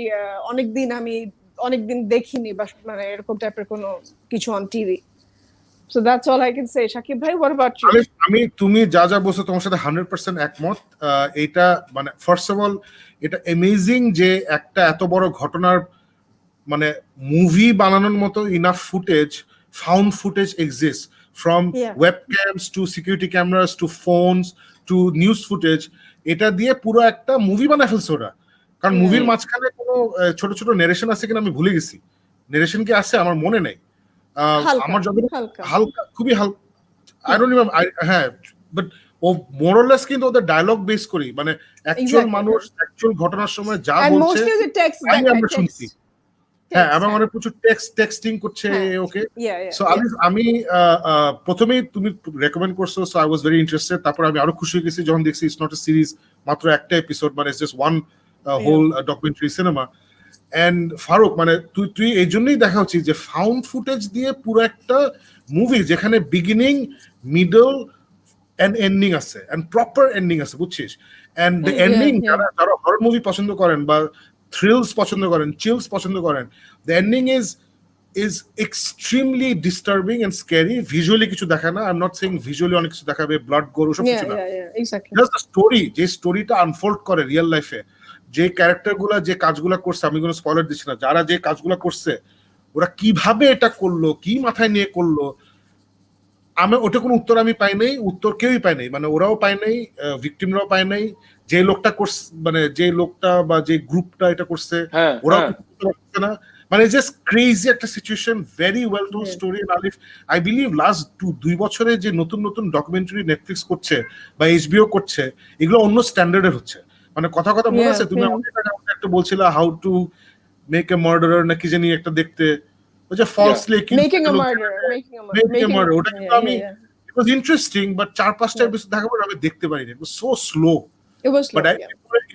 অনেকদিন দেখিনি বা মানে এরকম টাইপের কোনো কিছু on TV. So that's all I can say. Shakib bhai, what about you? আমি তুমি যা বলছো তোমার সাথে 100% একমত। এটা মানে ফার্স্ট অফ অল এটা অ্যামেজিং যে একটা এত বড় ঘটনার মানে মুভি বানানোর মতো enough footage, found footage exist from webcams to security cameras to phones to news footage. এটা দিয়ে পুরো একটা মুভি বানায় ফেলছে ওরা। কারণ মুভির মাঝখানে কোনো ছোট ছোট নেরেশন আছে কিনা আমি ভুলে গেছি। নেরেশন কি আছে আমার মনে নেই। আমার যত হালকা খুবই হালকা, আই ডোন্ট রিমেম্বার, হ্যাঁ, বাট ও মোর অর লেস কিন্তু ওদের ডায়লগ বেস করি, মানে অ্যাকচুয়াল মানুষ অ্যাকচুয়াল ঘটনার সময় যা বলছে আমরা শুনছি। হ্যাঁ, এবং অনেক প্রচুর টেক্সটিং করছে ওকে। সো আমি প্রথমেই তুমি রেকমেন্ড করছো, so I was very interested. তারপর আমি আরো খুশি হয়ে গেছি যখন দেখছি ইটস নট এ সিরিজ, মাত্র একটা এপিসোড, মানে it's just one whole documentary cinema. And Farooq, মানে তুই এই জন্যই দেখা উচিত যে ফাউন্ড ফুটেজ দিয়ে পুরো একটা মুভি যেখানে বিগিনিং মিডল এন্ড এন্ডিং আছে, এন্ড প্রপার এন্ডিং আছে, বুঝছিস? এন্ড দ্য এন্ডিং, যারা হরর মুভি পছন্দ করেন বা থ্রিলস পছন্দ করেন, চিলস পছন্দ করেন, the ending is extremely disturbing and scary. Visually কিছু দেখায় না, I am not saying visually অনেক কিছু দেখাবে, ব্লাড গোর ওসব কিছু না। জাস্ট দ্য স্টোরি, যে স্টোরিটা আনফোল্ড করে রিয়েল লাইফে, যে ক্যারেক্টার গুলা যে কাজগুলা করছে, আমি কোনো স্পয়লার দিচ্ছি না, যারা যে কাজগুলা করছে ওরা কিভাবে এটা করলো, কি মাথায় নিয়ে করলো, আমি ওটা কোনো উত্তর আমি পাই নাই, উত্তর কেউই পাই নাই, মানে ওরাও পায় নাই, ভিকটিমরাও পায় নাই, যে লোকটা করছে মানে যে লোকটা বা যে গ্রুপটা এটা করছে ওরাও পারছে না। মানে জাস্ট ক্রেজি একটা situation, very well told story. Alif, I believe last 2 বছরে যে নতুন নতুন ডকুমেন্টারি নেটফ্লিক্স করছে বা এইচবিও করছে, এগুলো অন্য স্ট্যান্ডার্ডের হচ্ছে। মানে কথা মনে আছে তুমি আমাকে একটা বলছিলা how to make a murderer না কি জানি একটা দেখতে, ওই যে ফলসলি মেকিং আ মার্ডার, ওটা কিন্তু আমি ইট ওয়াজ ইন্টারেস্টিং, বাট 4-5টা এপিসোড দেখার পর আমি দেখতে পারিনি, it was so slow. But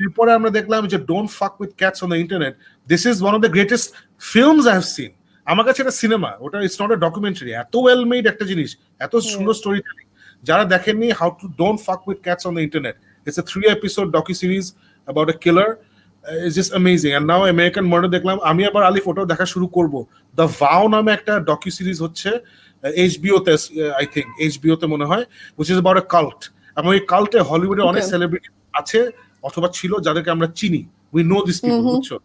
এরপরে আমরা দেখলাম যে don't fuck with cats on the internet, this is one of the greatest films I have seen. আমার কাছে এটা সিনেমা, ওটা ইটস নট এ ডকুমেন্টারি, এত ওয়েল মেড একটা জিনিস, এত সুন্দর স্টোরি টেলিং। যারা দেখেননি how to don't fuck with cats on the internet, it's a 3-episode docu-series about a killer. It's just amazing. And now American Murder দেখলাম আমি, আবার আলিফ ওটাও দেখা শুরু করব। The Vow নামে একটা docu-series হচ্ছে HBO তে, I think HBO তে মনে হয়, which is about a cult. এবং এই কাল্টে হলিউডে অনেক সেলিব্রিটি আছে অথবা ছিল যাদেরকে আমরা চিনি, we know these people, বুঝছো?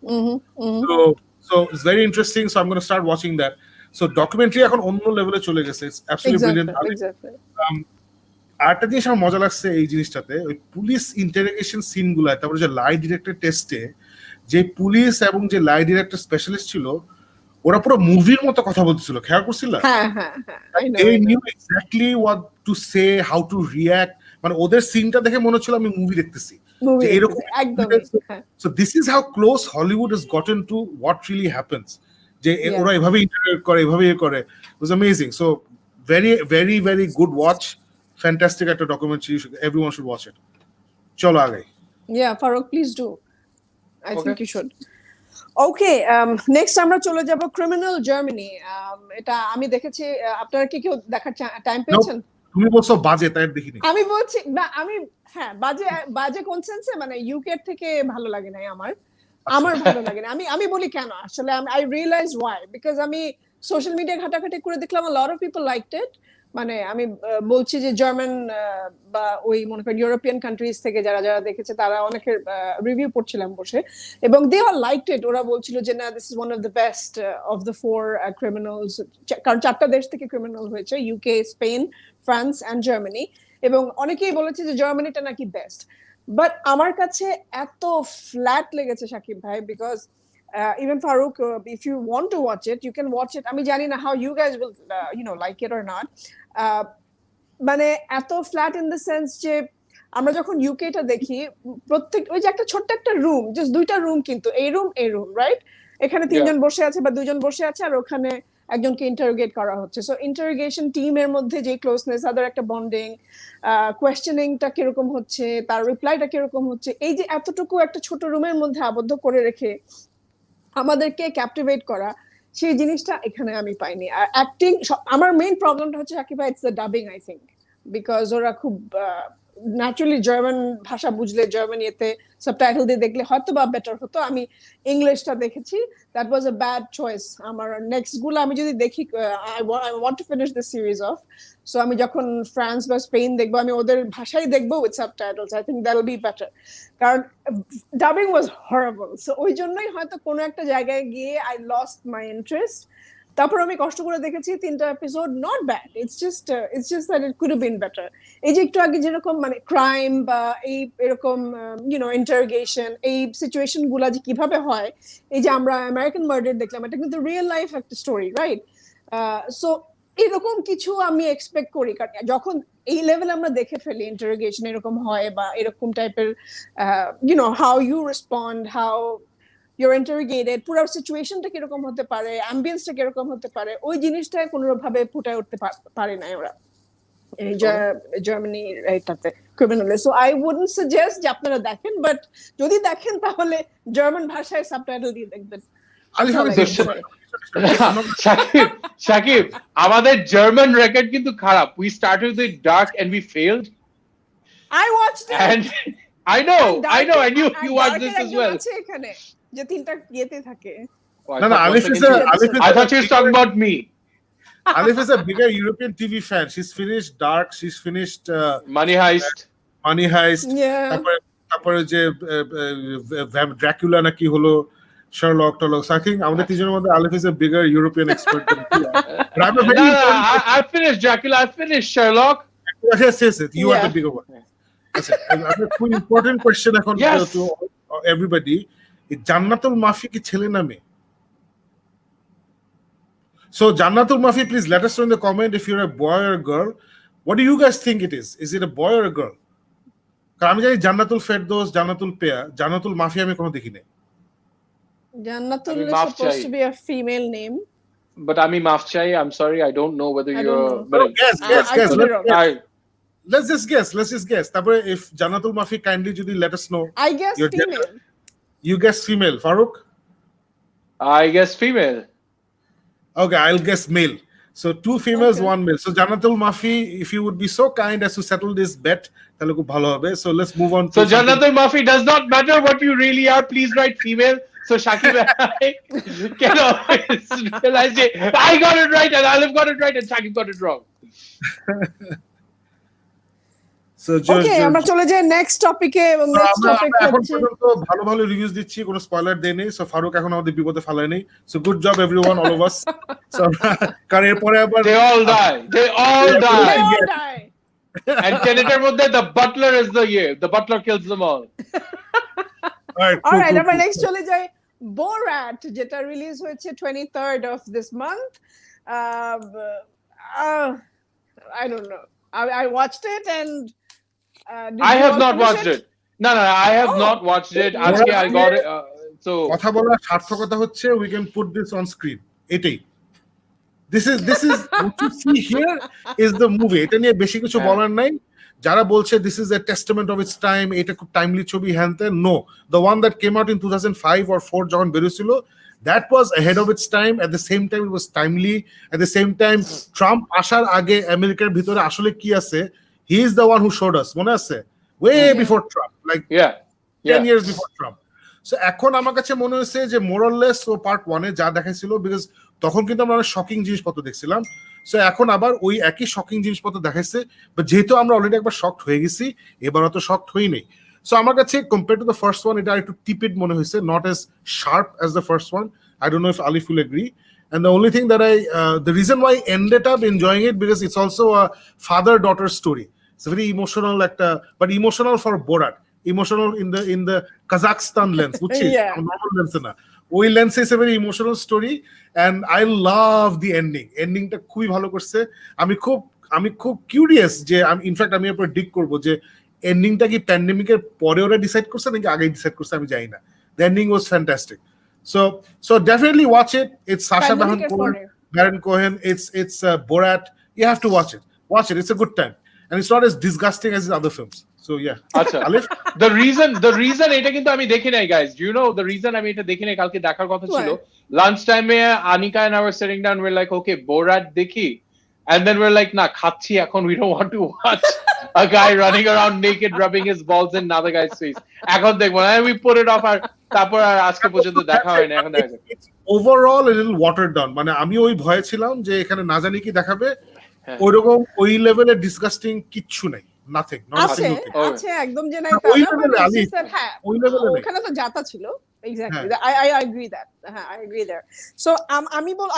So it's very interesting, so I'm going to start watching that. So documentary এখন অন্য লেভেলে চলে গেছে, it's absolutely brilliant. আরেকটা জিনিস আমার মজা লাগছে এই জিনিসটাতে, ওই পুলিশ ইন্টারোগেশন সিন গুলা, তারপরে যে লাই ডিরেক্টর টেস্টে যে পুলিশ এবং যে লাই ডিরেক্টর স্পেশালিস্ট ছিল, ওরা পুরো মুভির মতো কথা বলতেছিল, খেয়াল করছিল? they knew exactly what to say, how to react, মানে ওদের সিনটা দেখে মনে হচ্ছিল আমি মুভি দেখতেছি, যে এরকম একদম। So this is how close Hollywood has gotten to what really happens, যে ওরা এভাবে ইন্টারঅ্যাক্ট করে, এভাবে করে। It was amazing. So very very very good watch, fantastic একটা documentary, everyone should watch it. চলো আগে। Yeah, Farooq, please do. I think you should. Okay, next আমরা চলে যাব ক্রিমিনাল জার্মানি। এটা আমি দেখেছি, আপনারা কি কেউ দেখার টাইম পেয়েছেন? তুমি বলছো বাজে, তাই দেখিনি। আমি বলছি না, আমি হ্যাঁ বাজে কোন সেন্সে, মানে ইউকে থেকে ভালো লাগে না আমার ভালো লাগে না। আমি বলি কেন, আসলে আই রিয়েলাইজ ওয়াই, বিকজ আমি সোশ্যাল মিডিয়া ঘাটাঘাটি করে দেখলাম a lot of people liked it. মানে আমি বলছি যে জার্মান বা ওই মনে করেন ইউরোপিয়ান কান্ট্রিজ থেকে যারা দেখেছে তারা অনেকের রিভিউ পড়ছিলাম বসে, এবং দে অল লাইকড ইট। ওরা বলছিল যে না, this is one of the best of the 4 criminals, কারণ 4টা দেশ থেকে ক্রিমিনাল হয়েছে, UK, Spain, France and Germany, এবং অনেকেই বলেছে যে জার্মানিটা নাকি বেস্ট। বাট আমার কাছে এত ফ্ল্যাট লেগেছে শাকিব ভাই, because even Farooq, if you want to watch it, you can watch it. আমি জানি না how you guys will like it or not. মানে এত ফ্ল্যাট ইন দ্য সেন্স যে আমরা যখন ইউকেটা দেখি, প্রত্যেক ওই যে একটা ছোট্ট একটা রুম, জাস্ট 2টা রুম, কিন্তু এই রুম রাইট, এখানে 3জন বসে আছে বা 2জন বসে আছে, আর ওখানে একজনকে ইন্টারোগেট করা হচ্ছে। সো ইন্টারোগেশন টিমের মধ্যে যে ক্লোজনেস, তাদের একটা বন্ডিং, কোয়েশ্চেনিংটা কিরকম হচ্ছে, তার রিপ্লাইটা কিরকম হচ্ছে, এই যে এতটুকু একটা ছোট রুমের মধ্যে আবদ্ধ করে রেখে আমাদেরকে ক্যাপটিভেট করা, সেই জিনিসটা এখানে আমি পাইনি। আর অ্যাক্টিং, আমার মেইন প্রবলেমটা হচ্ছে শাকিব ভাই, it's the dubbing I think, because ওরা খুব ন্যাচুরালি জার্মান ভাষা বুঝলে জার্মানিতে সাবটাইটেল দিয়ে দেখলে হয়তো বা বেটার হতো। আমি ইংলিশটা দেখেছি, that was a bad choice. আমার নেক্সট গুলো আমি যদি দেখি, I want to finish this series of, so আমি যখন ফ্রান্স বা স্পেন দেখবো আমি ওদের ভাষাই দেখবো with subtitles. I think that will be better, কারণ ডাবিং ওয়াজ হরেবল। সো ওই জন্যই হয়তো কোনো একটা জায়গায় গিয়ে আই লস্ট মাই ইন্টারেস্ট। তারপর আমি কষ্ট করে দেখেছি 3টা episode, not bad, it's just that it could have been better. এই যে একটু আগে যেরকম মানে ক্রাইম বা এই এরকম ইন্টারোগেশন, এই সিচুয়েশন গুলা যে কিভাবে হয়, এই যে আমরা আমেরিকান মার্ডার দেখলাম, এটা কিন্তু রিয়েল লাইফ একটা স্টোরি, রাইট? সো এরকম কিছু আমি এক্সপেক্ট করি, কারণ যখন এই লেভেল আমরা দেখে ফেলি ইন্টারোগেশন এরকম হয় বা এরকম টাইপের how you respond, how you're interrogated, পুরো সিচুয়েশনটা কিরকম হতে পারে, অ্যাম্বিয়েন্সটা কিরকম হতে পারে, ওই জিনিসটা কোনোভাবে ফুটায় উঠতে পারে না ওরা এই জার্মানি এটাতে ক্রিমিনালে। সো আই উডন্ট সাজেস্ট যে আপনারা দেখেন, বাট যদি দেখেন তাহলে জার্মান ভাষায় সাবটাইটেল দিয়ে দেখবেন। শাকিব, আমাদের জার্মান রেকর্ড কিন্তু খারাপ। We started with dark and we failed. I watched it. And I know, and you watched this as well. আছে এখানে যে 3টা ইয়েতে থাকে। No, Alif is I thought you were talking about me. Alif is a bigger European TV fan. She's finished Dark. She's finished Money Heist. Yeah. তারপরে যে Dracula নাকি হলো, Sherlock টলক। So I think আমাদের তিনজনের মধ্যে Alif is a bigger European expert than me. I finished Dracula. I finished Sherlock. Yes. You are the bigger one. A খুব important question এখন to everybody. জান্নাতুল মাফি কি ছেলে না মেয়ে? So Jannatul Mafi, please let us know in the comment if you're a boy or a girl. What do you guys think it is? Is it a boy or a girl? কারণ আমি জানি জান্নাতুল ফেরদৌস, জান্নাতুল পেয়া, জান্নাতুল মাফি আমি কোনো দেখি নাই। Jannatul is supposed to be a female name. But Ami Mafchai, I'm sorry, I don't know whether you're. Guess. Let's just guess. তারপরে if Jannatul Mafi kindly যদি let us know. I guess female. You guess female, Farooq? I guess female. Okay, I'll guess male. So 2 females, 1 male. So Jannatul Mafi, if you would be so kind as to settle this bet, তাহলে খুব ভালো হবে. So let's move on. So Jannatul Mafi, does not matter what you really are. Please write female. So Shakib and I can always realize I got it right and Alif got it right and Shakib got it wrong. Okay, আমরা চলে যাই next টপিকে, এবং next topic হচ্ছে ভালো ভালো reviews দিচ্ছি, কোনো স্পয়লার দেই নেই। সো ফারুক এখন আমাদের বিপদে ফেলায় নেই। So good job everyone, all of us. So কারণ এরপরে আবার they all die and Teneter মধ্যে the butler is the year, the butler kills them all. Alright, আমরা নেক্সট চলে যাই Borat, যেটা রিলিজ হয়েছে 23rd of this month. I don't know, I watched it and I have not watched it. No, I have not watched it. Aajke I got it. So কথা বলার সার্থকতা হচ্ছে we can put this on screen. এটাই this is what you see here is the movie. এটা নিয়ে বেশি কিছু বলার নাই। যারা বলছে this is a testament of its time, এটা খুব টাইমলি ছবি হ্যানতে, no, the one that came out in 2005 or 4 যখন বেরিয়েছিল, that was ahead of its time. At the same time it was timely. At the same time Trump আসার আগে আমেরিকার ভিতরে আসলে কি আছে, he is the one who showed us, মনে আছে, way before Trump, like 10 years before Trump. So এখন আমার কাছে মনে হয়েছে যে more or less ও পার্ট 1 এ যা দেখাইছিল, বিকজ তখন কিন্তু আমরা অনেক শকিং জিনিসপত্র দেখছিলাম। সো এখন আবার ওই একই শকিং জিনিসপত্র দেখাইছে, বাট যেহেতু আমরা অলরেডি একবার শকড হয়ে গেছি, এবার অত শকড হই নেই। সো আমার কাছে compare to the first one এটা একটু টিপিড মনে হয়েছে, not as sharp as the first one. I don't know if Alif will agree. And the only thing that the reason why I ended up enjoying it, because it's also a father-daughter story. It's a very emotional but emotional for Borat. Emotional in the Kazakhstan lens, which is normal lens na. ওই lens is a very emotional story and I love the ending. Ending টা খুবই ভালো করছে। আমি খুব curious যে in fact আমি এরপর ডিগ করব যে এন্ডিংটা কি প্যান্ডেমিকের পরে ওরা ডিসাইড করছে নাকি আগেই ডিসাইড করছে, আমি জানি না। The ending was fantastic. So definitely watch it. It's Sacha Baron Cohen. It's Borat. You have to watch it. It's a good time. And it's not as disgusting as his other films. So yeah. Acha. Alif? the reason এটা কিন্তু আমি দেখি নাই guys, do you know the reason আমি এটা দেখি নাই? কালকে দেখার কথা ছিল, লাঞ্চ টাইমে Anika and I were sitting down, we're like okay Borat দেখি, and then we're like না খাচ্ছি এখন, we don't want to watch a guy running around naked rubbing his balls in another guy's face, এখন দেখবো না, we put it off, আর তারপর আর আজকে পর্যন্ত দেখা হয় না, এখন দেখা যাক। Overall a little watered down, মানে আমি ওই ভয়ে ছিলাম যে এখানে না জানি কি দেখাবে, ওইরকম ওই লেভেলে ডিসগাস্টিং কিচ্ছু নাই, nothing, not a single thing আছে একদম যে নাই তা ওই না, লেভেলে আলি হ্যাঁ ওই লেভেলে ওখানে তো যাতা ছিল, এক্স্যাক্টলি I agree that, হ্যাঁ I agree there. So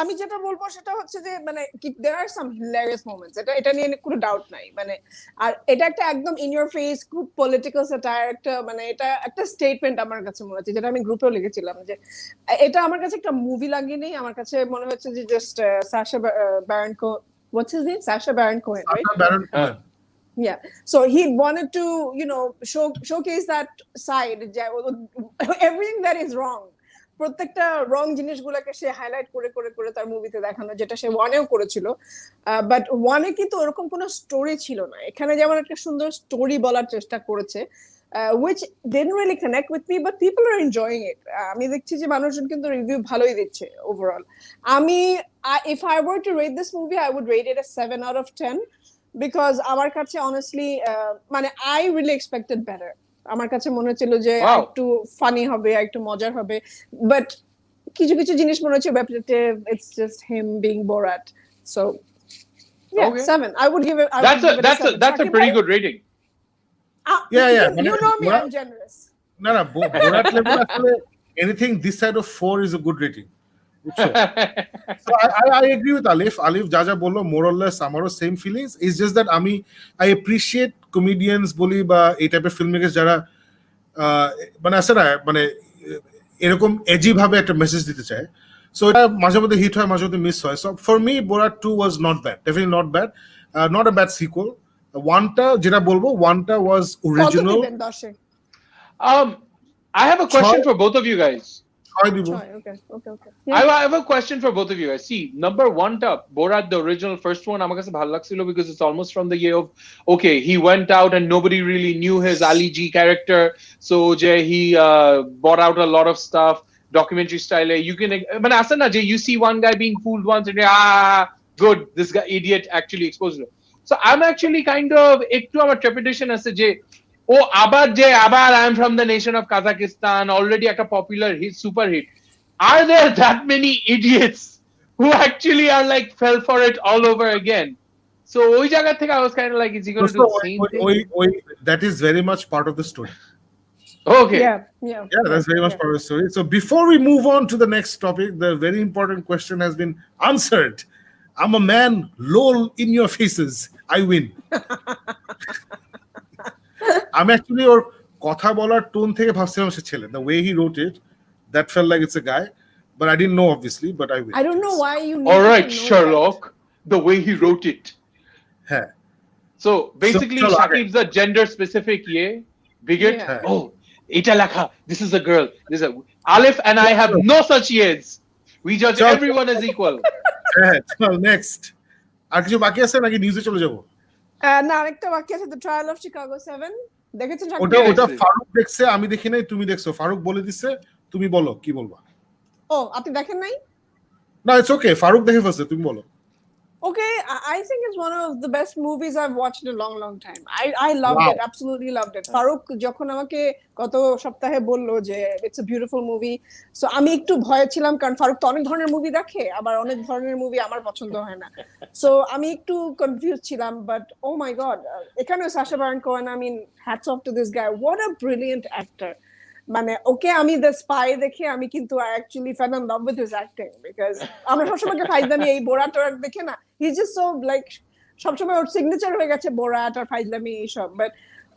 আমি যেটা বলবো সেটা হচ্ছে যে মানে there are some hilarious moments, এটা নিয়ে কোনো ডাউট নাই, মানে আর এটা একটা একদম in your face খুব পলিটিক্যাল স্যাটায়ার, একটা মানে এটা একটা স্টেটমেন্ট আমার কাছে মনে হচ্ছে, যেটা আমি গ্রুপেও লিখেছিলাম যে এটা আমার কাছে একটা মুভি লাগেনি, আমার কাছে মনে হচ্ছে যে just Sasha Baron what's his name, Sacha Baron Cohen, right? Sacha Baron Cohen. Yeah, so he wanted to showcase that side, everything that is wrong, প্রত্যেকটা রং জিনিসগুলোকে সে হাইলাইট করে করে করে তার মুভিতে দেখানো, যেটা সে ওয়ানেও করেছিল, বাট ওয়ানে কিন্তু ওরকম কোনো স্টোরি ছিল না, এখানে যেমন একটা সুন্দর স্টোরি বলার চেষ্টা করেছে, which didn't really connect with me, but people are enjoying it. আমি দেখছি যে মানুষজন কিন্তু রিভিউ ভালোই দিচ্ছে overall. if I were to rate this movie, I would rate it a 7 out of 10, because আমার কাছে honestly মানে I really expected better. আমার কাছে মনে হচ্ছিল যে একটু ফানি হবে, একটু মজার হবে, বাট কিছু কিছু জিনিস মনে হচ্ছে repetitive, it's just him being Borat. So yeah, okay. 7. I would give it, that's a pretty good rating. Yeah, you know me, I'm generous. No, Borat level আসলে anything this side of 4 is a good rating. So I agree with Alif যা বললো, more or less আমারও same feelings, it's just that I appreciate comedians বলি বা এই টাইপের film makers যারা মানে আছে না, মানে এরকম এজি ভাবে একটা মেসেজ দিতে চায়, সো এটা মাঝে মধ্যে হিট হয়, মাঝে মধ্যে মিস হয়। So for me Borat 2 was not bad, definitely not bad, not a bad sequel. ওয়ানটা যেটা বলবো, ওয়ানটা was original. I have a question for both of you guys. Okay. I have a question for both of you guys. See, number 1 top, Borat, the original first one, আমার কাছে ভালো লাগছিল because it's almost from the year of, okay, he went out and nobody really knew his Ali G character, so he bought out a lot of stuff, documentary style. You can, but asana you see one guy being fooled once and good, this guy idiot actually exposed him. So I'm actually kind of একটু আমার trepidation আছে যে আবার I am from the nation of Kazakhstan, already একটা popular hit, super hit. Are there that many idiots who actually are like fell for it all over again? So ওই জায়গা থেকে I was kind of like, is he going to do the same thing? That is very much part of the story. Okay. Yeah, that's very much part of the story. So before we move on to the next topic, the very important question has been answered. I'm a man, lol in your faces, I win. I'm actually ওর কথা বলার tone থেকে ভাবছিলাম সে ছেলে, the way he wrote it, that felt like it's a guy, but I didn't know obviously, but I win. I don't know why you need all right, Sherlock, the way he wrote it. Yeah. So basically Shakib's a gender specific bigot. Yeah. Oh, এটা লেখা, this is a girl, this is a Alif, and I have no such years. We judge everyone as equal. Next. আর কিছু বাকি আছে নাকি নিউজে চলে যাব? না, আরেকটা বাকি আছে, দ্য ট্রায়াল অফ শিকাগো 7 দেখেছেন? ওটা ফারুক দেখছে, আমি দেখি নাই, তুমি দেখছো, ফারুক বলে দিছে, তুমি বলো কি বলবা। আপনি দেখেন নাই? না, ইটস ওকে, ফারুক দেখে ফেলছে, তুমি বলো। Okay, I think it's one of the best movies I've watched in a long time. I loved it, absolutely loved it. Farooq যখন আমাকে গত সপ্তাহে বললো যে it's a beautiful movie, so আমি একটু ভয়ে ছিলাম, কারণ ফারুক তো অনেক ধরনের মুভি দেখে, আবার অনেক ধরনের মুভি আমার পছন্দ হয় না, so আমি একটু কনফিউজ ছিলাম, but oh my god, এখানে Sacha Baron Cohen, I mean, hats off to this guy, what a brilliant actor. মানে ওকে আমি দ্য স্পাই দেখে আমি কিন্তু I actually fell in love with his acting, because আমরা সবসময় ফাইজলামি এই বোরাট দেখে না, he's just so like সবসময় ওর সিগনেচার হয়ে গেছে বোরাট আর ফাইজলামি এইসব, but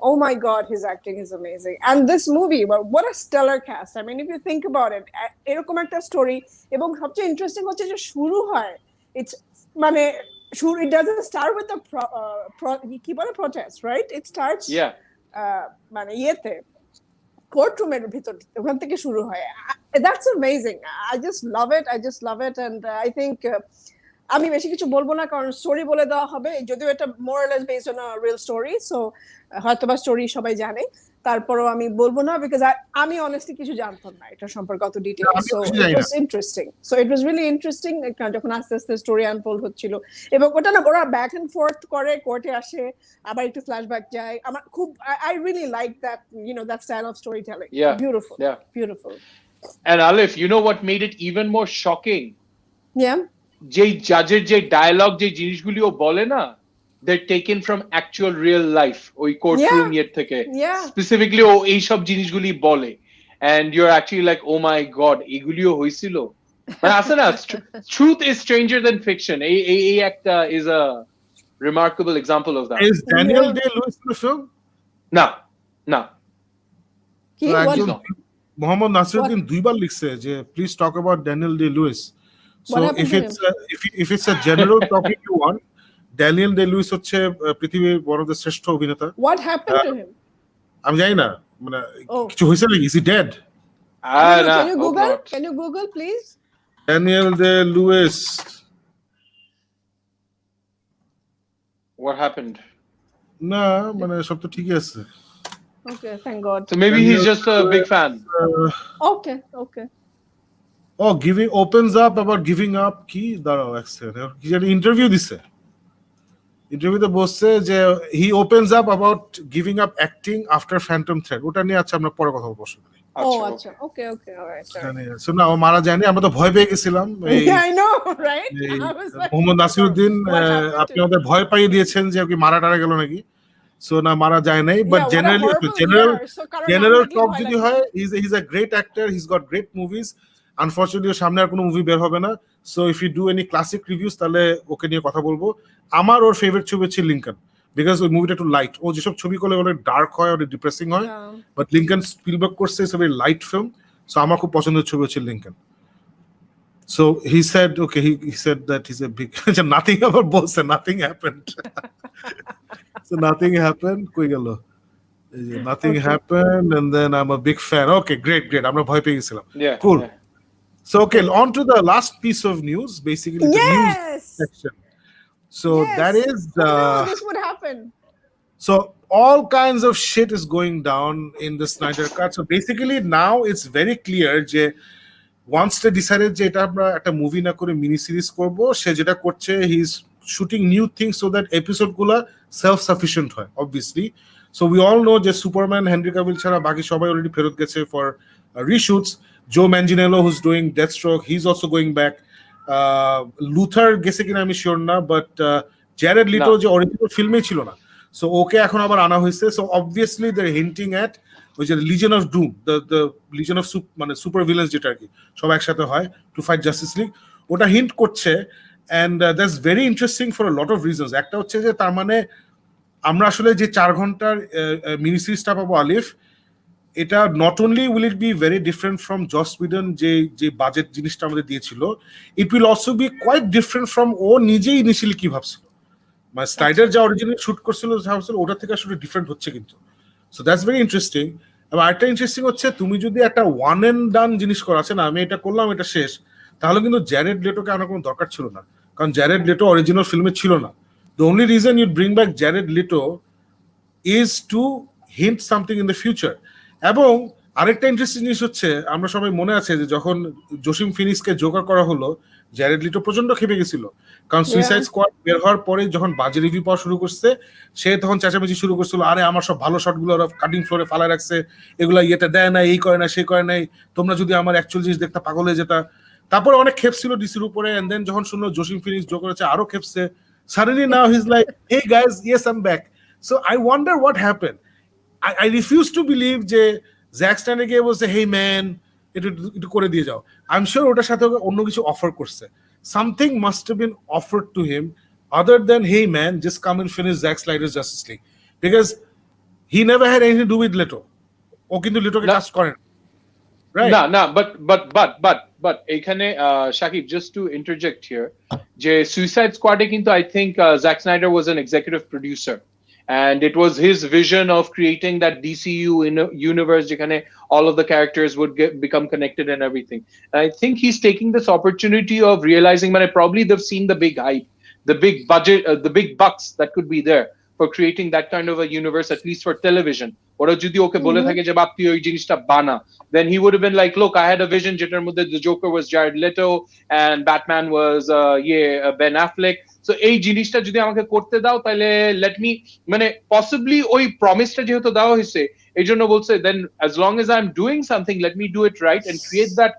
oh my god, his acting is amazing. And this movie, well, what a stellar cast. I mean, if you think about it, এরকম একটা স্টোরি, এবং সবচেয়ে ইন্টারেস্টিং হচ্ছে যে শুরু হয়, it's মানে it doesn't start with a কি বলে protest, right? It starts মানে ইয়েতে কোর্টরুমের ভিতর, ওখান থেকে শুরু হয়। That's amazing. I just love it, and I think আমি বেশি কিছু বলবো না, কারণ স্টোরি বলে দেওয়া হবে, যদিও এটা more or less based on a real story, so হয়তোবা স্টোরি সবাই জানে, তারপরও আমি বলবো না বিকজ আমি অনেস্টলি কিছু জানতাম না এটা সম্পর্কে অত detail so it was interesting so it was really interesting যখন আস্তে আস্তে স্টোরি আনফোল্ড হচ্ছিল এবং ওটা না ওরা ব্যাক এন্ড ফোর্থ করে কোর্টে আসে আবার একটু ফ্ল্যাশব্যাক যায় আমার খুব I really like that that style of story telling beautiful beautiful And Alif, you know what made it even more shocking? Yeah. যে জাজের যে ডায়লগ যে জিনিসগুলি ও বলে না they're taken from actual real life ওই কোর্টরুম এর থেকে স্পেসিফিকলি ও এই সব জিনিসগুলি বলে and you're actually like oh my god এগুলিও হইছিল মানে আছে না truth is stranger than fiction এই একটা is a remarkable example of that. Is Daniel Day-Lewis in the film? না কি মোহাম্মদ নাসিরউদ্দিন দুইবার লিখছে যে please talk about Daniel Day Lewis so if it's a general topic you want Daniel Day Lewis হচ্ছে পৃথিবীর বড় শ্রেষ্ঠ অভিনেতা what happened to him আমি জানি না মানে কিছু হইছে নাকি is he dead can you google please Daniel Day Lewis what happened না মানে সব তো ঠিকই আছে okay thank god so maybe he's just a big fan okay oh opens up about giving up কি দাঁড়াও এক কি জানি ইন্টারভিউ দিছে ইন্টারভিউতে বলছে যে he opens up about giving up acting after Phantom Thread ওটা নিয়ে আচ্ছা আমরা পরে কথা বলবো আচ্ছা okay alright so না ও মারা যায়নি আমরা তো ভয় পেয়ে গেছিলাম I know right I was like Mohammad Nasiruddin আপনি আমাদের ভয় পাইয়ে দিয়েছেন যে কি মারা টারা গেল নাকি সো না মারা যায় নাই বাট জেনারেল টক যদি হয় he's a great actor he's got great movies unfortunately সামনে আর কোনো মুভি বের হবে না so if you do any classic reviews তাহলে ওকে নিয়ে কথা বলবো আমার ওর ফেভারিট ছবি হচ্ছে লিঙ্কন বিকজ ওই মুভিটা একটু লাইট ও যেসব ছবি করলে অনেক ডার্ক হয় অনেক ডিপ্রেসিং হয় বাট লিঙ্কন স্পিলবার্গ করছে it's a very light film so আমার খুব পছন্দের ছবি হচ্ছে Lincoln So he said, okay, he said that he's a big nothing about both, nothing happened. So nothing happened. Nothing happened, and then I'm a big fan. Okay, great. I'm not bhoy peye gechilam. Yeah. Cool. Yeah. So okay, on to the last piece of news, basically the news section. So that is this would happen. So all kinds of shit is going down in the Snyder Cut. So basically now it's very clear যে once they decided যে এটা আমরা একটা movie না করে mini series করব সে যেটা করছে he is shooting new things so that episode গুলা সেলফ সাফিসিয়েন্ট হয় obviously so we all know যে সুপারম্যান হেনরি ক্যাভিল ছাড়া বাকি সবাই অলরেডি ফেরত গেছে for reshoots Joe Manganiello who's doing Deathstroke he is also going back Luthor গেছে কিনা আমি শিওর না বাট জ্যারেড লিটো যে অরিজিনাল ফিল্মেই ছিল না সো ওকে এখন আবার আনা হয়েছে so obviously they are hinting at which is the Legion of Doom, the Legion of মানে super villains যেটা কি সব একসাথে হয় to fight Justice League ওটা হিন্ট করছে and that's very interesting for a lot of reasons একটা হচ্ছে যে তার মানে আমরা আসলে যে 4 ঘন্টার মিনি সিরিজটা পাবো আলিফ এটা not only will it be very different from Joss Whedon যে বাজেট জিনিসটা আমাদের দিয়েছিল it will also be quite different from ও নিজেই ইনিশিয়ালি কি ভাবছিল মানে স্নাইডার যা অরিজিনালি শুট করছিল ওটা থেকে আসলে ডিফারেন্ট হচ্ছে কিন্তু সো দ্যাটস ভেরি ইন্টারেস্টিং এবং আরেকটা ইন্টারেস্টিং হচ্ছে তুমি যদি একটা ওয়ান এন্ড ডান জিনিস করা আছে না আমি এটা করলাম এটা শেষ তাহলে কিন্তু জ্যারেড লেটোকে আনার কোনো দরকার ছিল না কারণ জ্যারেড লেটো অরিজিনাল ফিল্মে ছিল না the only reason you bring back Jared Leto is to hint something in the future এবং আরেকটা ইন্টারেস্টিং জিনিস হচ্ছে আমরা সবাই মনে আছে যে যখন জসিম ফিনিক্সকে জোকার করা হলো জ্যারেড লিটো প্রচন্ড খেপে গেছিল কারণ সুইসাইড স্কোয়াড বের হওয়ার পরে যখন বাজে রিভিউ পাওয়া শুরু করছে সে তখন চেঁচামেচি শুরু করছিল আরে আমার সব ভালো শটগুলো ওরা কাটিং ফ্লোরে ফালায় রাখছে এগুলা ইয়েতে দেয় না এই করে না সে করে নাই তোমরা যদি আমার অ্যাকচুয়াল জিনিস দেখতে পাগল হয়ে যেতা তারপরে অনেক খেপছিল ডিসির উপরে এন্ড দেন যখন শুনলো জসিম ফিনিক্স জোক করেছে আরো খেপছে suddenly now he is like hey guys yes I am back so I wonder what happen I refuse to believe যে জ্যাক স্টাইনার গিয়ে বলছে হে ম্যান একটু করে দিয়ে যাও আই এম শিওর ওটার সাথে অন্য কিছু অফার করছে something must have been offered to him other than hey man just come and finish Zack Snyder's Justice League because he never had anything to do with Leto ও কিন্তু লেটোকে caste করেন right না but এখানে Shakib just to interject here যে Suicide Squad এ কিন্তু I think Zack Snyder was an executive producer and it was his vision of creating that DCU universe যেখানে all of the characters would become connected and everything. And I think he's taking this opportunity of realizing probably they've seen the big hype, the big budget, the big bucks that could be there for creating that kind of a universe, at least for television. ওরা যদি ওকে বলে থাকে যে বাপ তুই ওই জিনিসটা বানা, then he would have been like, look, I had a vision যেটার মধ্যে the Joker was Jared Leto and Batman was Ben Affleck, so এই জিনিসটা যদি আমাকে করতে দাও তাহলে let me, মানে possibly ওই প্রমিসটা যেহেতু দেওয়া হয়েছে এই জন্য বলছে then as long as I'm doing something let me do it right and create that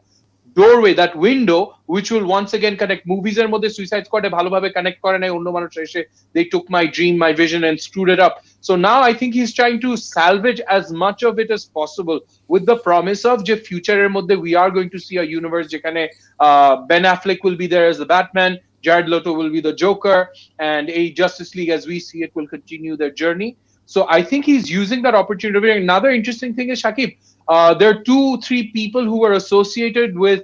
doorway, that window which will once again connect. Movies এর মধ্যে সুইসাইড স্কোয়াডে ভালোভাবে কানেক্ট করে নাই, অন্য মানুষ এসে they took my dream, my vision and screwed it up. So now I think he's trying to salvage as much of it as possible with the promise of যে future এর মধ্যে we are going to see a universe যেখানে Ben Affleck will be there as the Batman, Jared Leto will be the Joker, and a Justice League as we see it will continue their journey. So I think he's using that opportunity. Another interesting thing is, Shakib, there are 2-3 people who were associated with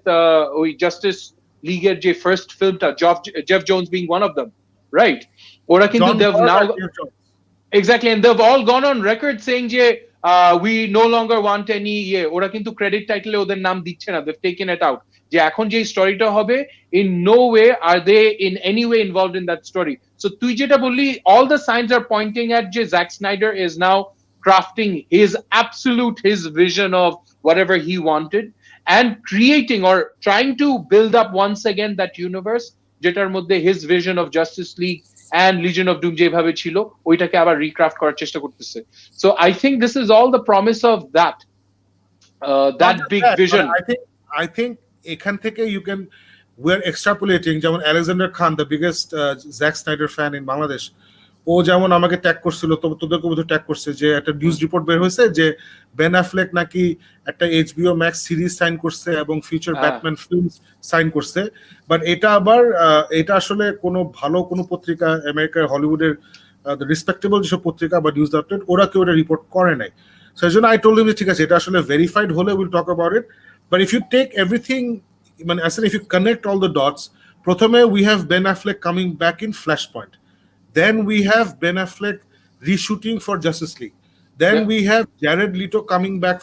Justice League যে first film ta, Jeff Jones being one of them, right? Ora kintu they've now exactly, and they've all gone on record saying যে we no longer want any ওরা কিন্তু credit title এ ওদের নাম দিচ্ছে না, they've taken it out, যে এখন যে স্টোরিটা হবে in no way are they in any way involved in that story. So তুই যেটা বললি, all the signs are pointing at যে Zack Snyder is now crafting his vision of whatever he wanted and creating or trying to build up once again that universe যেটার মধ্যে his vision of Justice League and Legion of Doom যেভাবে ছিল ওইটাকে আবার Recraft করার চেষ্টা করতেছে. So I think this is all the promise of that big vision. I think এখান থেকে you can, we're extrapolating, যেমন Alexander Khan, the biggest Zack Snyder fan in Bangladesh, ও যেমন আমাকে ট্যাগ করছিল, তোদেরকে বোধহয় ট্যাগ করছে যে একটা নিউজ রিপোর্ট বের হয়েছে যে বেন অ্যাফ্লেক নাকি একটা HBO Max সিরিজ সাইন করছে এবং ফিউচার ব্যাটম্যান ফিল্মস সাইন করছে, বাট এটা আবার এটা আসলে কোনো ভালো কোনো পত্রিকা আমেরিকার হলিউডের রেসপেক্টেবল যেসব পত্রিকা বা নিউজ আউটলেট ওরা কেউ এটা রিপোর্ট করে নাই। সেই জন্য আই টোল্ড হিম যে ঠিক আছে এটা আসলে ভেরিফাইড হলে will talk about it, but if you take everything, মানে আসলে if you connect all the dots, প্রথমে we have Ben Affleck coming back in Flashpoint, then we have Ben Affleck reshooting for Justice League, then we have Jared Leto coming back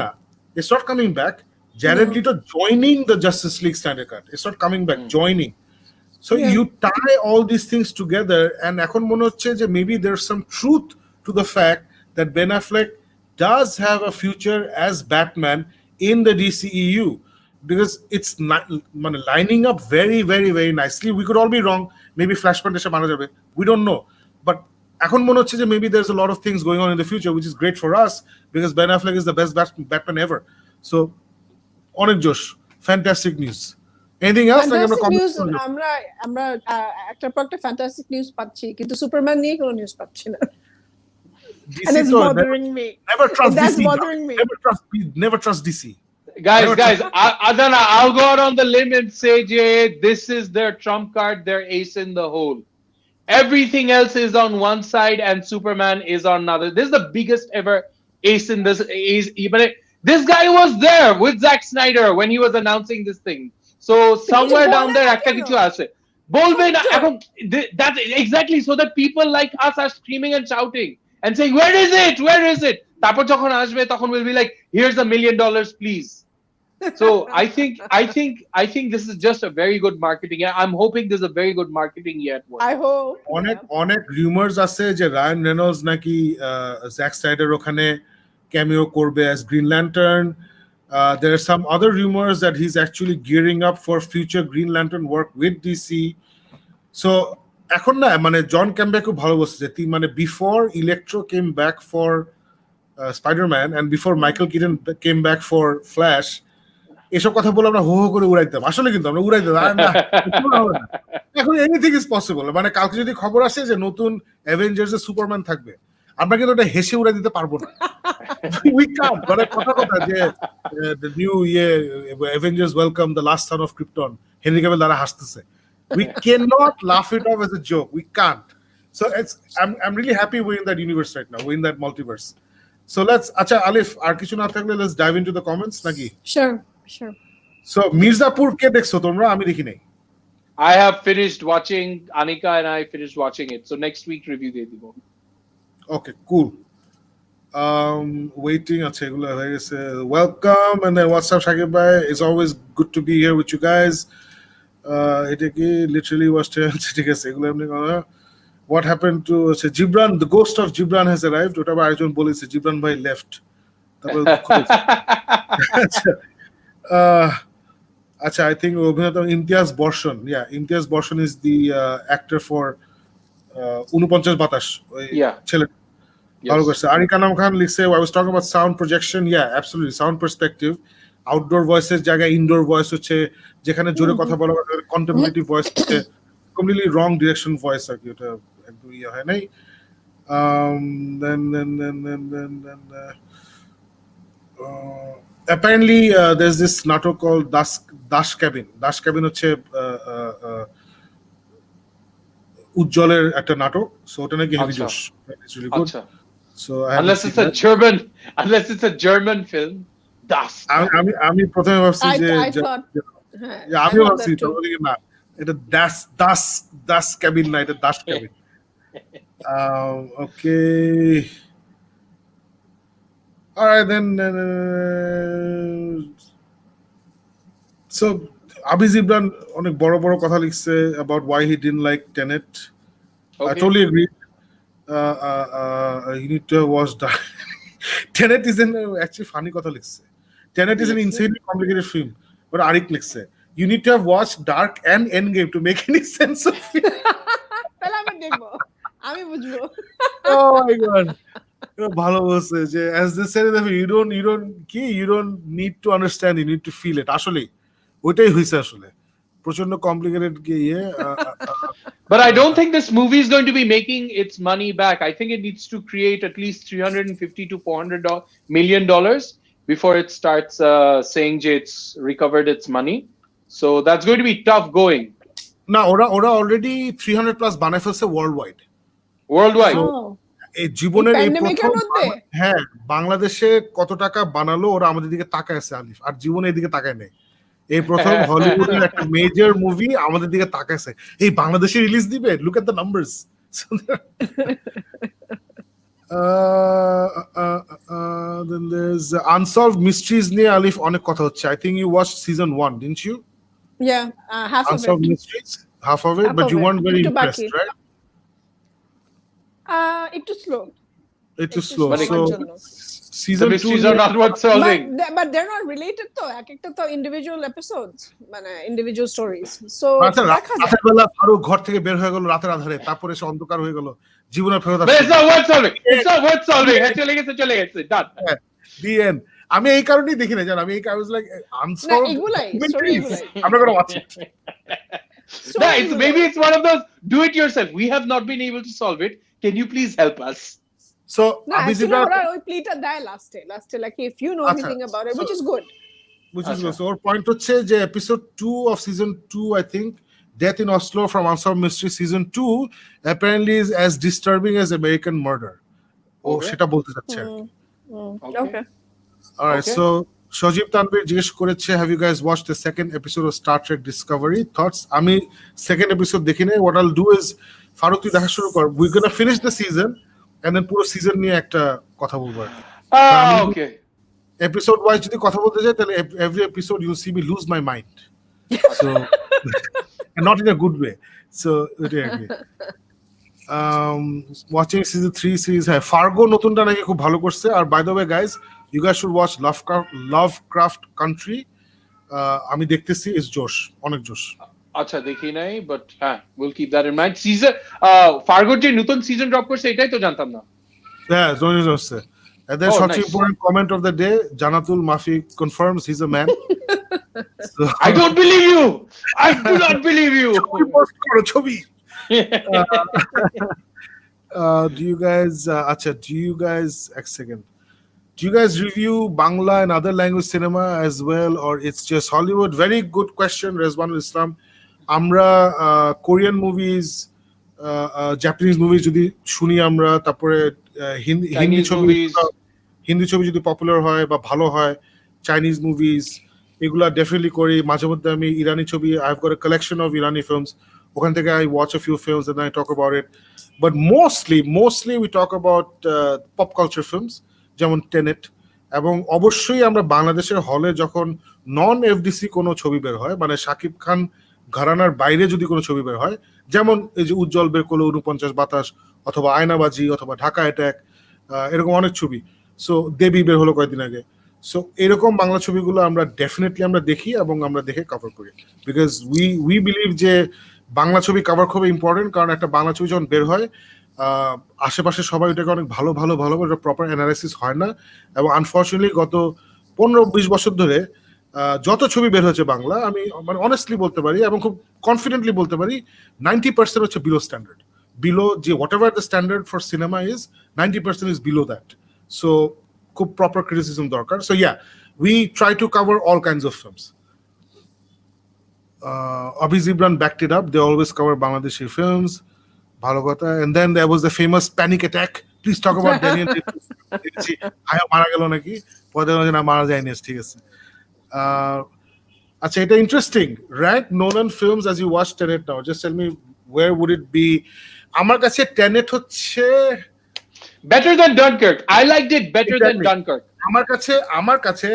now, it's not coming back, Jared Leto joining the Justice League Snyder Cut, it's not coming back, joining. So you tie all these things together and এখন মনে হচ্ছে যে maybe there's some truth to the fact that Ben Affleck does have a future as Batman in the DCEU, because it's not lining up very very very nicely. We could all be wrong, maybe Flashpoint এসে মারা যাবে, we don't know, but এখন মনে হচ্ছে যে maybe there's a lot of things going on in the future which is great for us because Ben Affleck is the best Batman ever. So অনেক জোশ, fantastic news. Anything else? আমরা একটা পর একটা ফ্যান্টাস্টিক নিউজ পাচ্ছি কিন্তু Superman নিয়ে কোনো নিউজ পাচ্ছি না, and it's bothering me. Never trust That's DC. bothering me. Never trust DC. Guys, I'll go out on the limb and say, Jay, this is their trump card, their ace in the hole. Everything else is on one side and Superman is on another. This is the biggest ever ace in this. This guy was there with Zack Snyder when he was announcing this thing. So somewhere down there, একটা কিছু আছে বলবে না এখন, that's exactly, so that people like us are screaming and shouting and saying, where is it? তারপর যখন আসবে তখন we'll be like, here's $1 million please. So I think this is just a very good marketing. I'm hoping this is a very good marketing yet. I hope. অনেক rumors আছে যে Ryan Reynolds নাকি Jack Snyder ওখানে cameo করবে as Green Lantern. There are some other rumors that he's actually gearing up for future Green Lantern work with DC. So এখন না মানে জন ক্যাম্বেকে ভালো বলছে যে মানে before Electro came back for Spider-Man and before Michael Keaton came back for Flash, এসব কথা বলে আমরা হো হো করে উড়াইতাম, আসলে কিন্তু আমরা উড়াইতাম না, এখন এনিথিং ইজ পসিবল। মানে কালকে যদি খবর আসে যে নতুন অ্যাভেঞ্জার্স এ সুপারম্যান থাকবে, আমরা কিন্তু ওটা হেসে উড়াই দিতে পারবো না, উই কান্ট, মানে কথা যে the new Avengers welcome the last son of krypton, Henry Cavill দ্বারা হাসতেছে, we cannot laugh it off as a joke, we can't. So I'm really happy we're in that universe right now, we're in that multiverse. So let's, acha Alif, আর কিছু না থাকলে let's dive into the comments নাকি? Sure. So Mirzapur কে দেখছো তোমরা? আমি দেখি নাই। I have finished watching, Anika and I finished watching it, so next week review দিয়ে দিব। Okay, cool. Waiting, acha এগুলো হয়ে গেছে, welcome, and then what's up Shakib bhai, it's always good to be here with you guys. এটা কি literally watched ঠিক আছে এগুলো এমনি what happened to Gibran, the ghost of Gibran has arrived. ওটা আবার আরেকজন বলেছে Gibran ভাই left. তারপর দুঃখ পেয়েছে। আচ্ছা, I think অভিনেতা ইমতিয়াজ বর্ষণ, ইমতিয়াজ বর্ষণ is the actor for Unoponchash Batash, ওই ছেলে ভালো করছে। আরিকা নাম খান লিখছে I was talking about sound projection, absolutely, sound perspective, outdoor voices জায়গায় indoor voice হচ্ছে, যেখানে জোরে কথা বলা contemplative voice হচ্ছে completely wrong direction voice আর কি, ওটা একদম হয় নাই। then apparently there's this natok called Dash Cabin হচ্ছে উজ্জ্বলের একটা নাটক, সো ওটা নাকি হেভি জোশ, it's really good. So unless it's a German film, Das আমি প্রথমে ভাবছি যে আমি ভাবছি না এটা Das Cabin না, এটা Dash Cabin. Okay, all right then. So Abi Zibran অনেক বড় বড় কথা লিখছে about why he didn't like Tenet. I totally agree. You need to watch that. Tenet is actually funny কথা লিখছে. Tenet is an insanely complicated film. But Arik লিখছে, you need to have watched Dark and Endgame to make any sense of it. তাহলে আমি দেখবো, আমি বুঝবো। Oh my god. ভালো বলছে যে as they said, you don't need to understand, you need to feel it. আসলে ওইটাই হইছে আসলে প্রচন্ড কমপ্লিকেটেড ইয়ে। But I don't think this movie is going to be making its money back. I think it needs to create at least $350 to $400 million before it starts saying it's recovered its money. So that's going to be tough going. না, ওরা already 300 plus বানায় ফেলছে world wide. এই জীবনের এই প্রথম, হ্যাঁ, বাংলাদেশে কত টাকা বানালো ওরা আমাদের দিকে তাকায় আছে আলিফ, আর জীবনে এদিকে তাকায় নেই। এই প্রথম হলিউডের একটা মেজর মুভি আমাদের দিকে তাকাইছে, এই বাংলাদেশে রিলিজ দিবে, look at the numbers. Then there's Unsolved Mysteries নিয়ে আলিফ অনেক কথা হচ্ছে। I think you watched season 1, didn't you? Yeah, half Unsolved of it. Mysteries, half of it, but you weren't very impressed, right? একটু slow. So season 2 are not worth solving. But they're not related to একটা তো individual episodes, মানে individual stories. So রাতের বেলা ফারুক ঘর থেকে বের হয়ে গেল রাতের আধারে, তারপরে সে অন্ধকার হয়ে গেল, জীবনে ফেরত আসে। It's not worth solving. It's not worth solving. চলে গেছে done. The end. আমি এই কারণেই দেখি না জান, আমি এই কারণে was like Unsolved, I'm not gonna watch it. Maybe it's one of those do it yourself. We have not been able to solve it. Can you please help us? So ওরা ওই প্লেটা দেয় লাস্টে like if you know anything about it, which is good. So our point হচ্ছে যে episode 2 of season 2, I think, Death in Oslo from Unsolved Mystery season 2 apparently is as disturbing as American Murder. সেটা বলতে চাচ্ছে। Okay. All right, so Shojib Tanvir জিজ্ঞেস করেছে, have you guys watched the second episode of Star Trek Discovery? Thoughts? আমি second episode দেখি নাই। What I'll do is, Faruk তুই দেখা শুরু কর, we're gonna finish the season and then পুরো সিজন নিয়ে একটা কথা বলবো। Okay. Episode wise যদি কথা বলতে যাই তাহলে every episode you'll see me lose my mind. So and not in a good way. So watching season 3 series, হ্যাঁ, Fargo নতুনটা নাকি খুব ভালো করছে। আর by the way guys, you guys should watch Lovecraft Country. আমি দেখতেছি, is জোশ, অনেক জোশ। আচ্ছা দেখি নাই, বাট হ্যাঁ, will keep that in mind. Season ফার্গোর যে নতুন সিজন ড্রপ করছে এটাই তো জানতাম না। হ্যাঁ, জোনি হচ্ছে। And then such important comment of the day, Janatul Mafi confirms he's a man. So, I don't believe you. I do not believe you. ছবি। Do you guys a second. Do you guys review Bangla and other language cinema as well, or it's just Hollywood? Very good question, Rezwanul Islam. Amra Korean movies, Japanese movies যদি শুনি আমরা, তারপরে হিন্দি ছবি যদি popular হয় বা ভালো হয়, চাইনিজ মুভিজ এগুলা ডেফিনেটলি করি। মাঝে মধ্যে আমি ইরানি ছবি, I have got a collection of Irani films, ওখান থেকে I watch a few films and I talk about it. But mostly we talk about pop culture films যেমন টেনেট, এবং অবশ্যই আমরা বাংলাদেশের হলে যখন নন এফডিসি কোনো ছবি বের হয়, মানে শাকিব খান ঘরানার বাইরে যদি কোনো ছবি বের হয়, যেমন এই যে উজ্জ্বল বের করলো 49 বাতাস, অথবা আয়নাবাজি, অথবা ঢাকা অ্যাটাক, এরকম অনেক ছবি। সো দেবী বের হলো কয়েকদিন আগে। সো এরকম বাংলা ছবিগুলো আমরা ডেফিনেটলি আমরা দেখি এবং আমরা দেখে কভার করি, বিকজ উই বিলিভ যে বাংলা ছবি কভার খুব ইম্পর্টেন্ট। কারণ একটা বাংলা ছবি যখন বের হয়, আশেপাশে সবাই ওটাকে অনেক ভালো করে প্রপার অ্যানালাইসিস হয় না। এবং আনফর্চুনেটলি গত 15-20 বছর ধরে যত ছবি বের হয়েছে বাংলা, আমি মানে অনেস্টলি বলতে পারি এবং খুব কনফিডেন্টলি বলতে পারি 90% হচ্ছে বিলো স্ট্যান্ডার্ড। বিলো যে what ever the standard for cinema is, 90% is below that. So খুব প্রপার ক্রিটিসিজম দরকার। So yeah, we try to cover all kinds of films. Abhi Zibran backed it up. They always cover Bangladeshi films. ভালো কথা। And then there was the famous panic attack. Please talk about Daniel. মারা গেল নাকি? পরে না মারা যায়নি, ঠিক আছে। আচ্ছা, এটা interesting. Rank Nolan films as you watch Tenet now. Just tell me where would it be? আমার কাছে Tenet হচ্ছে better than Dunkirk. I liked it better than Dunkirk. আমার কাছে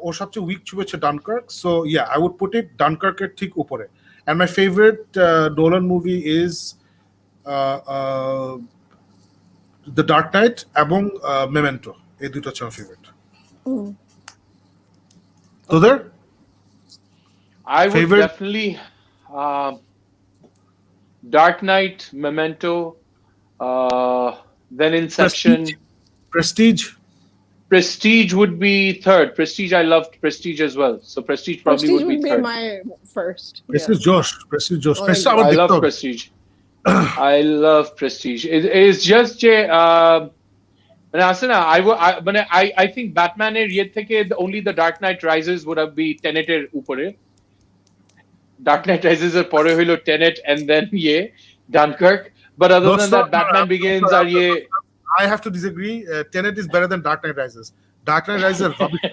ওর সবচেয়ে উইক ছবি হচ্ছে Dunkirk. So yeah, I would put it ডানকার্কের ঠিক উপরে। And my favourite Nolan movie is the Dark Knight এবং মেমেন্টো। এই দুটো হচ্ছে আমার ফেভারিট। তোদের? I would definitely Dark Knight, Memento, then Inception. Prestige would be third. Prestige, I loved Prestige as well. So Prestige probably would be third. My first. Prestige Josh. I love Prestige. I love Prestige. It's just I think Batman only the Dark Knight Rises would have been Tenet upore. Dark Knight Rises er pore hoilo Tenet and then Dunkirk. But other than that, Batman Begins are I have to disagree. Tenet is better than Dark Knight Rises. Dark Knight Rises is rubbish.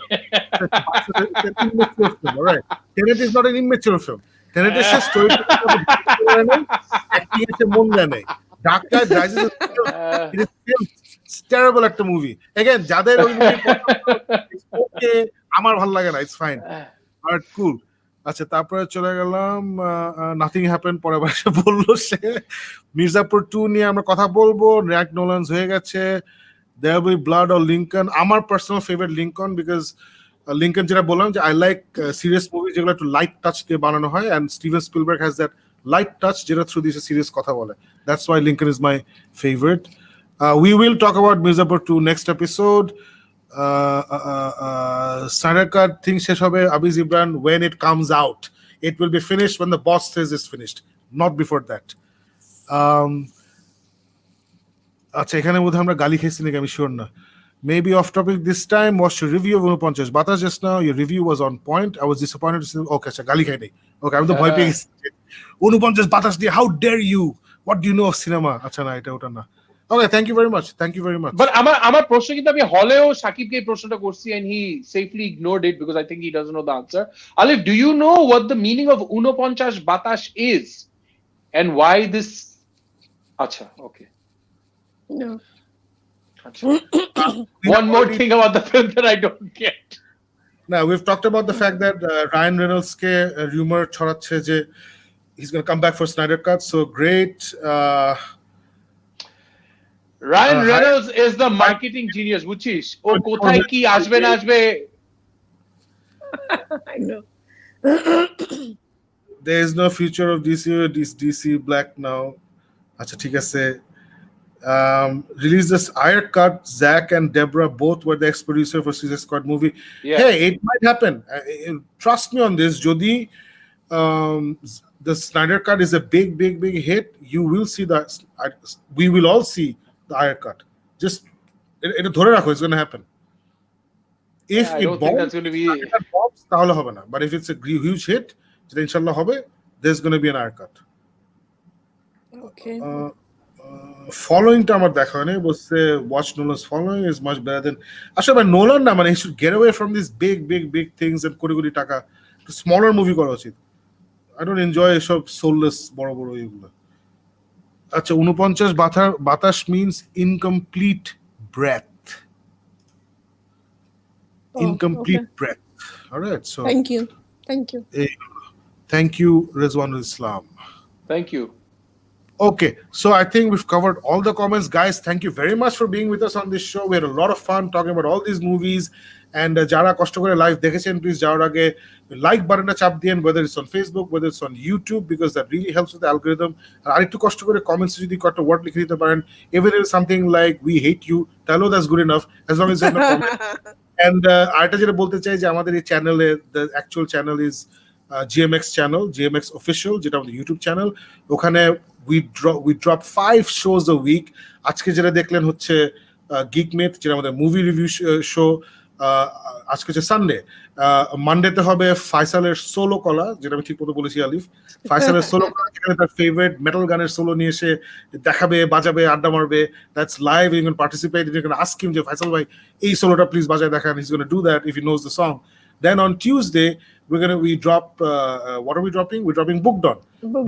All right. Tenet is not an immature film. Tenet is a story. Dark Knight Rises is terrible at the movie. Again, যাদের ওই movie okay, আমার ভালো লাগে না, it's fine. All right, cool. আচ্ছা, তারপরে চলে গেলাম নাথিং হ্যাপেন। পরে এসে বললো সে মির্জাপুর 2 নিয়ে আমরা কথা বলবো। র্যাক নোলানস হয়ে গেছে। There Will Be Blood or Lincoln. আমার personal favourite Lincoln, because Lincoln যেটা বললাম যে আই লাইক সিরিয়াস মুভি যেগুলো একটু লাইট টাচ দিয়ে বানানো হয়, and Steven Spielberg has that light touch যেটা থ্রু দিস সিরিয়াস কথা বলে। That's why Lincoln is my favourite. We will talk about Mirzapur 2 next episode. Snyder Cut thing শেষ হবে, Abhi Zibran, when it comes out. It will be finished when the boss says it's finished, not before that. আচ্ছা, এখানে বোধহয় আমরা গালি খেয়েছি নাকি, আমি শিওর না। Maybe off topic this time. Watch your review of Unoponchash Batash just now. Your review was on point. I was disappointed to see. Okay, আচ্ছা, গালি খাই নাই। Okay, আমি তো ভয় পেয়ে গেছি। Unoponchash Batash দিয়ে, how dare you? What do you know of cinema? আচ্ছা, না, এটা ওটা না। Okay, thank you very much. But আমার প্রশ্ন কিন্তু আমি হলেও সাকিবকে এই প্রশ্নটা করছি and he safely ignored it because I think he doesn't know the answer. Alif, do you know what the meaning of Unoponchash Batash is and why this? Acha, okay. No. Acha. One more thing about the film that I don't get. Now, we've talked about the fact that Ryan Reynolds ke rumor ছড়াচ্ছে যে he's going to come back for Snyder Cut. So great. Ryan Reynolds is the marketing genius, বুঝছিস? ও কোথায় কি আসবে না আসবে। I know. There is no future of DC black now. আচ্ছা, ঠিক আছে। Released this Ayer Cut. Zack and Deborah both were the ex-producer for Suicide Squad movie. Yeah. Hey, it might happen. Trust me on this. Jodi the Snyder Cut is a big hit, you will see that. We will all see the Ayer Cut. Just এটা ধরে রাখো, it's going to happen. If I don't think that's going to be তাহলে হবে না, but if it's a huge hit, যেটা ইনশাআল্লাহ হবে, there's going to be an Ayer Cut. Okay. Followingটা আমার দেখা হয়নি, বলছে watch Nolan's Following is much better than আসলে ভাই নোলান না, মানে he should get away from these big things and কোটি টাকা, একটু smaller মুভি করা উচিত। I don't enjoy এসব soulless বড় এগুলো। আচ্ছা, 49 বাতাস means incomplete breath. Incomplete breath. All right, so thank you. Thank you, Rizwanul Islam. Thank you. Okay, so I think we've covered all the comments. Guys, thank you very much for being with us on this show. We had a lot of fun talking about all these movies. And যারা কষ্ট করে live দেখেছেন, please যাওয়ার আগে like বাটনটা চাপ দিন, whether it's on Facebook, whether it's on YouTube, because that really helps with the algorithm. আর আরেকটু কষ্ট করে কমেন্টস যদি কয়েকটা ওয়ার্ড লিখে দিতে পারেন, even if it's something like we hate you, তাহলেও that's good enough, as long as it's in the comment. And আরেকটা যেটা বলতে চাই যে আমাদের এই চ্যানেলে, the actual channel is GMX channel, GMX official, যেটা আমাদের ইউটিউব চ্যানেল। ওখানে we drop 5 shows a week. আজকে যেটা দেখলেন হচ্ছে Geek Myth, যেটা আমাদের মুভি রিভিউ শো। আজকে হচ্ছে সানডে। মানডেতে হবে ফাইসালের সোলো কলা, যেটা আমি ঠিক মতো বলেছি আলিফ। ফাইসালের সোলো কলা, যেখানে তার ফেভারিট মেটাল গানের সোলো নিয়ে এসে দেখাবে, বাজাবে, আড্ডা মারবে। That's live, you can participate, you can ask him যে ফাইসাল ভাই এই সোলোটা প্লিজ বাজায় দেখান। He's going to do that if he knows the song. Then on Tuesday we drop what are we dropping? We're dropping Book Dawn.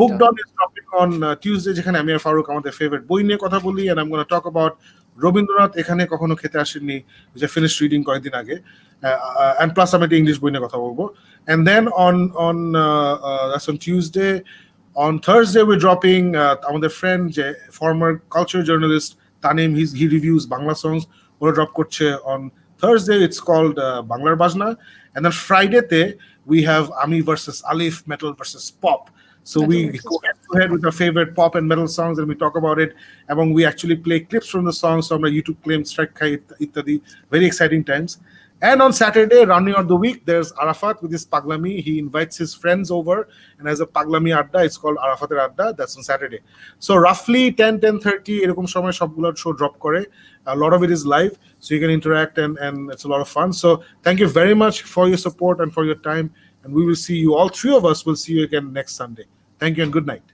Book Dawn is dropping on Tuesday, যেখানে আমি আর ফারুক আমাদের favourite বই নিয়ে কথা বলি, and I'm going to talk about Rabindranath এখানে কখনো খেতে আসেননি, যে ফিনিশ রিডিং কয়েকদিন আগে, and plus আমি একটা ইংলিশ বই নিয়ে কথা বলবো। And then on that's on Tuesday. On Thursday we're dropping আমাদের ফ্রেন্ড যে former culture journalist Tanim, he reviews Bangla songs, ওরা ড্রপ করছে on Thursday. It's called Banglar Bajna. And then Friday we have Ami versus Alif, metal versus pop. So we go head to head with our favorite pop and metal songs, and we talk about it. And we actually play clips from the songs. So our YouTube claim strike khai ittadi. Very exciting times. And on Saturday, rounding out the week, there's Arafat with his Paglami. He invites his friends over and has a Paglami Adda. It's called Arafater Adda. That's on Saturday. So roughly 10:30 এরকম সময় সবগুলো show drop করে. A lot of it is live, so you can interact, and it's a lot of fun. So thank you very much for your support and for your time. And we will see you, all three of us will see you again next Sunday. Thank you and good night.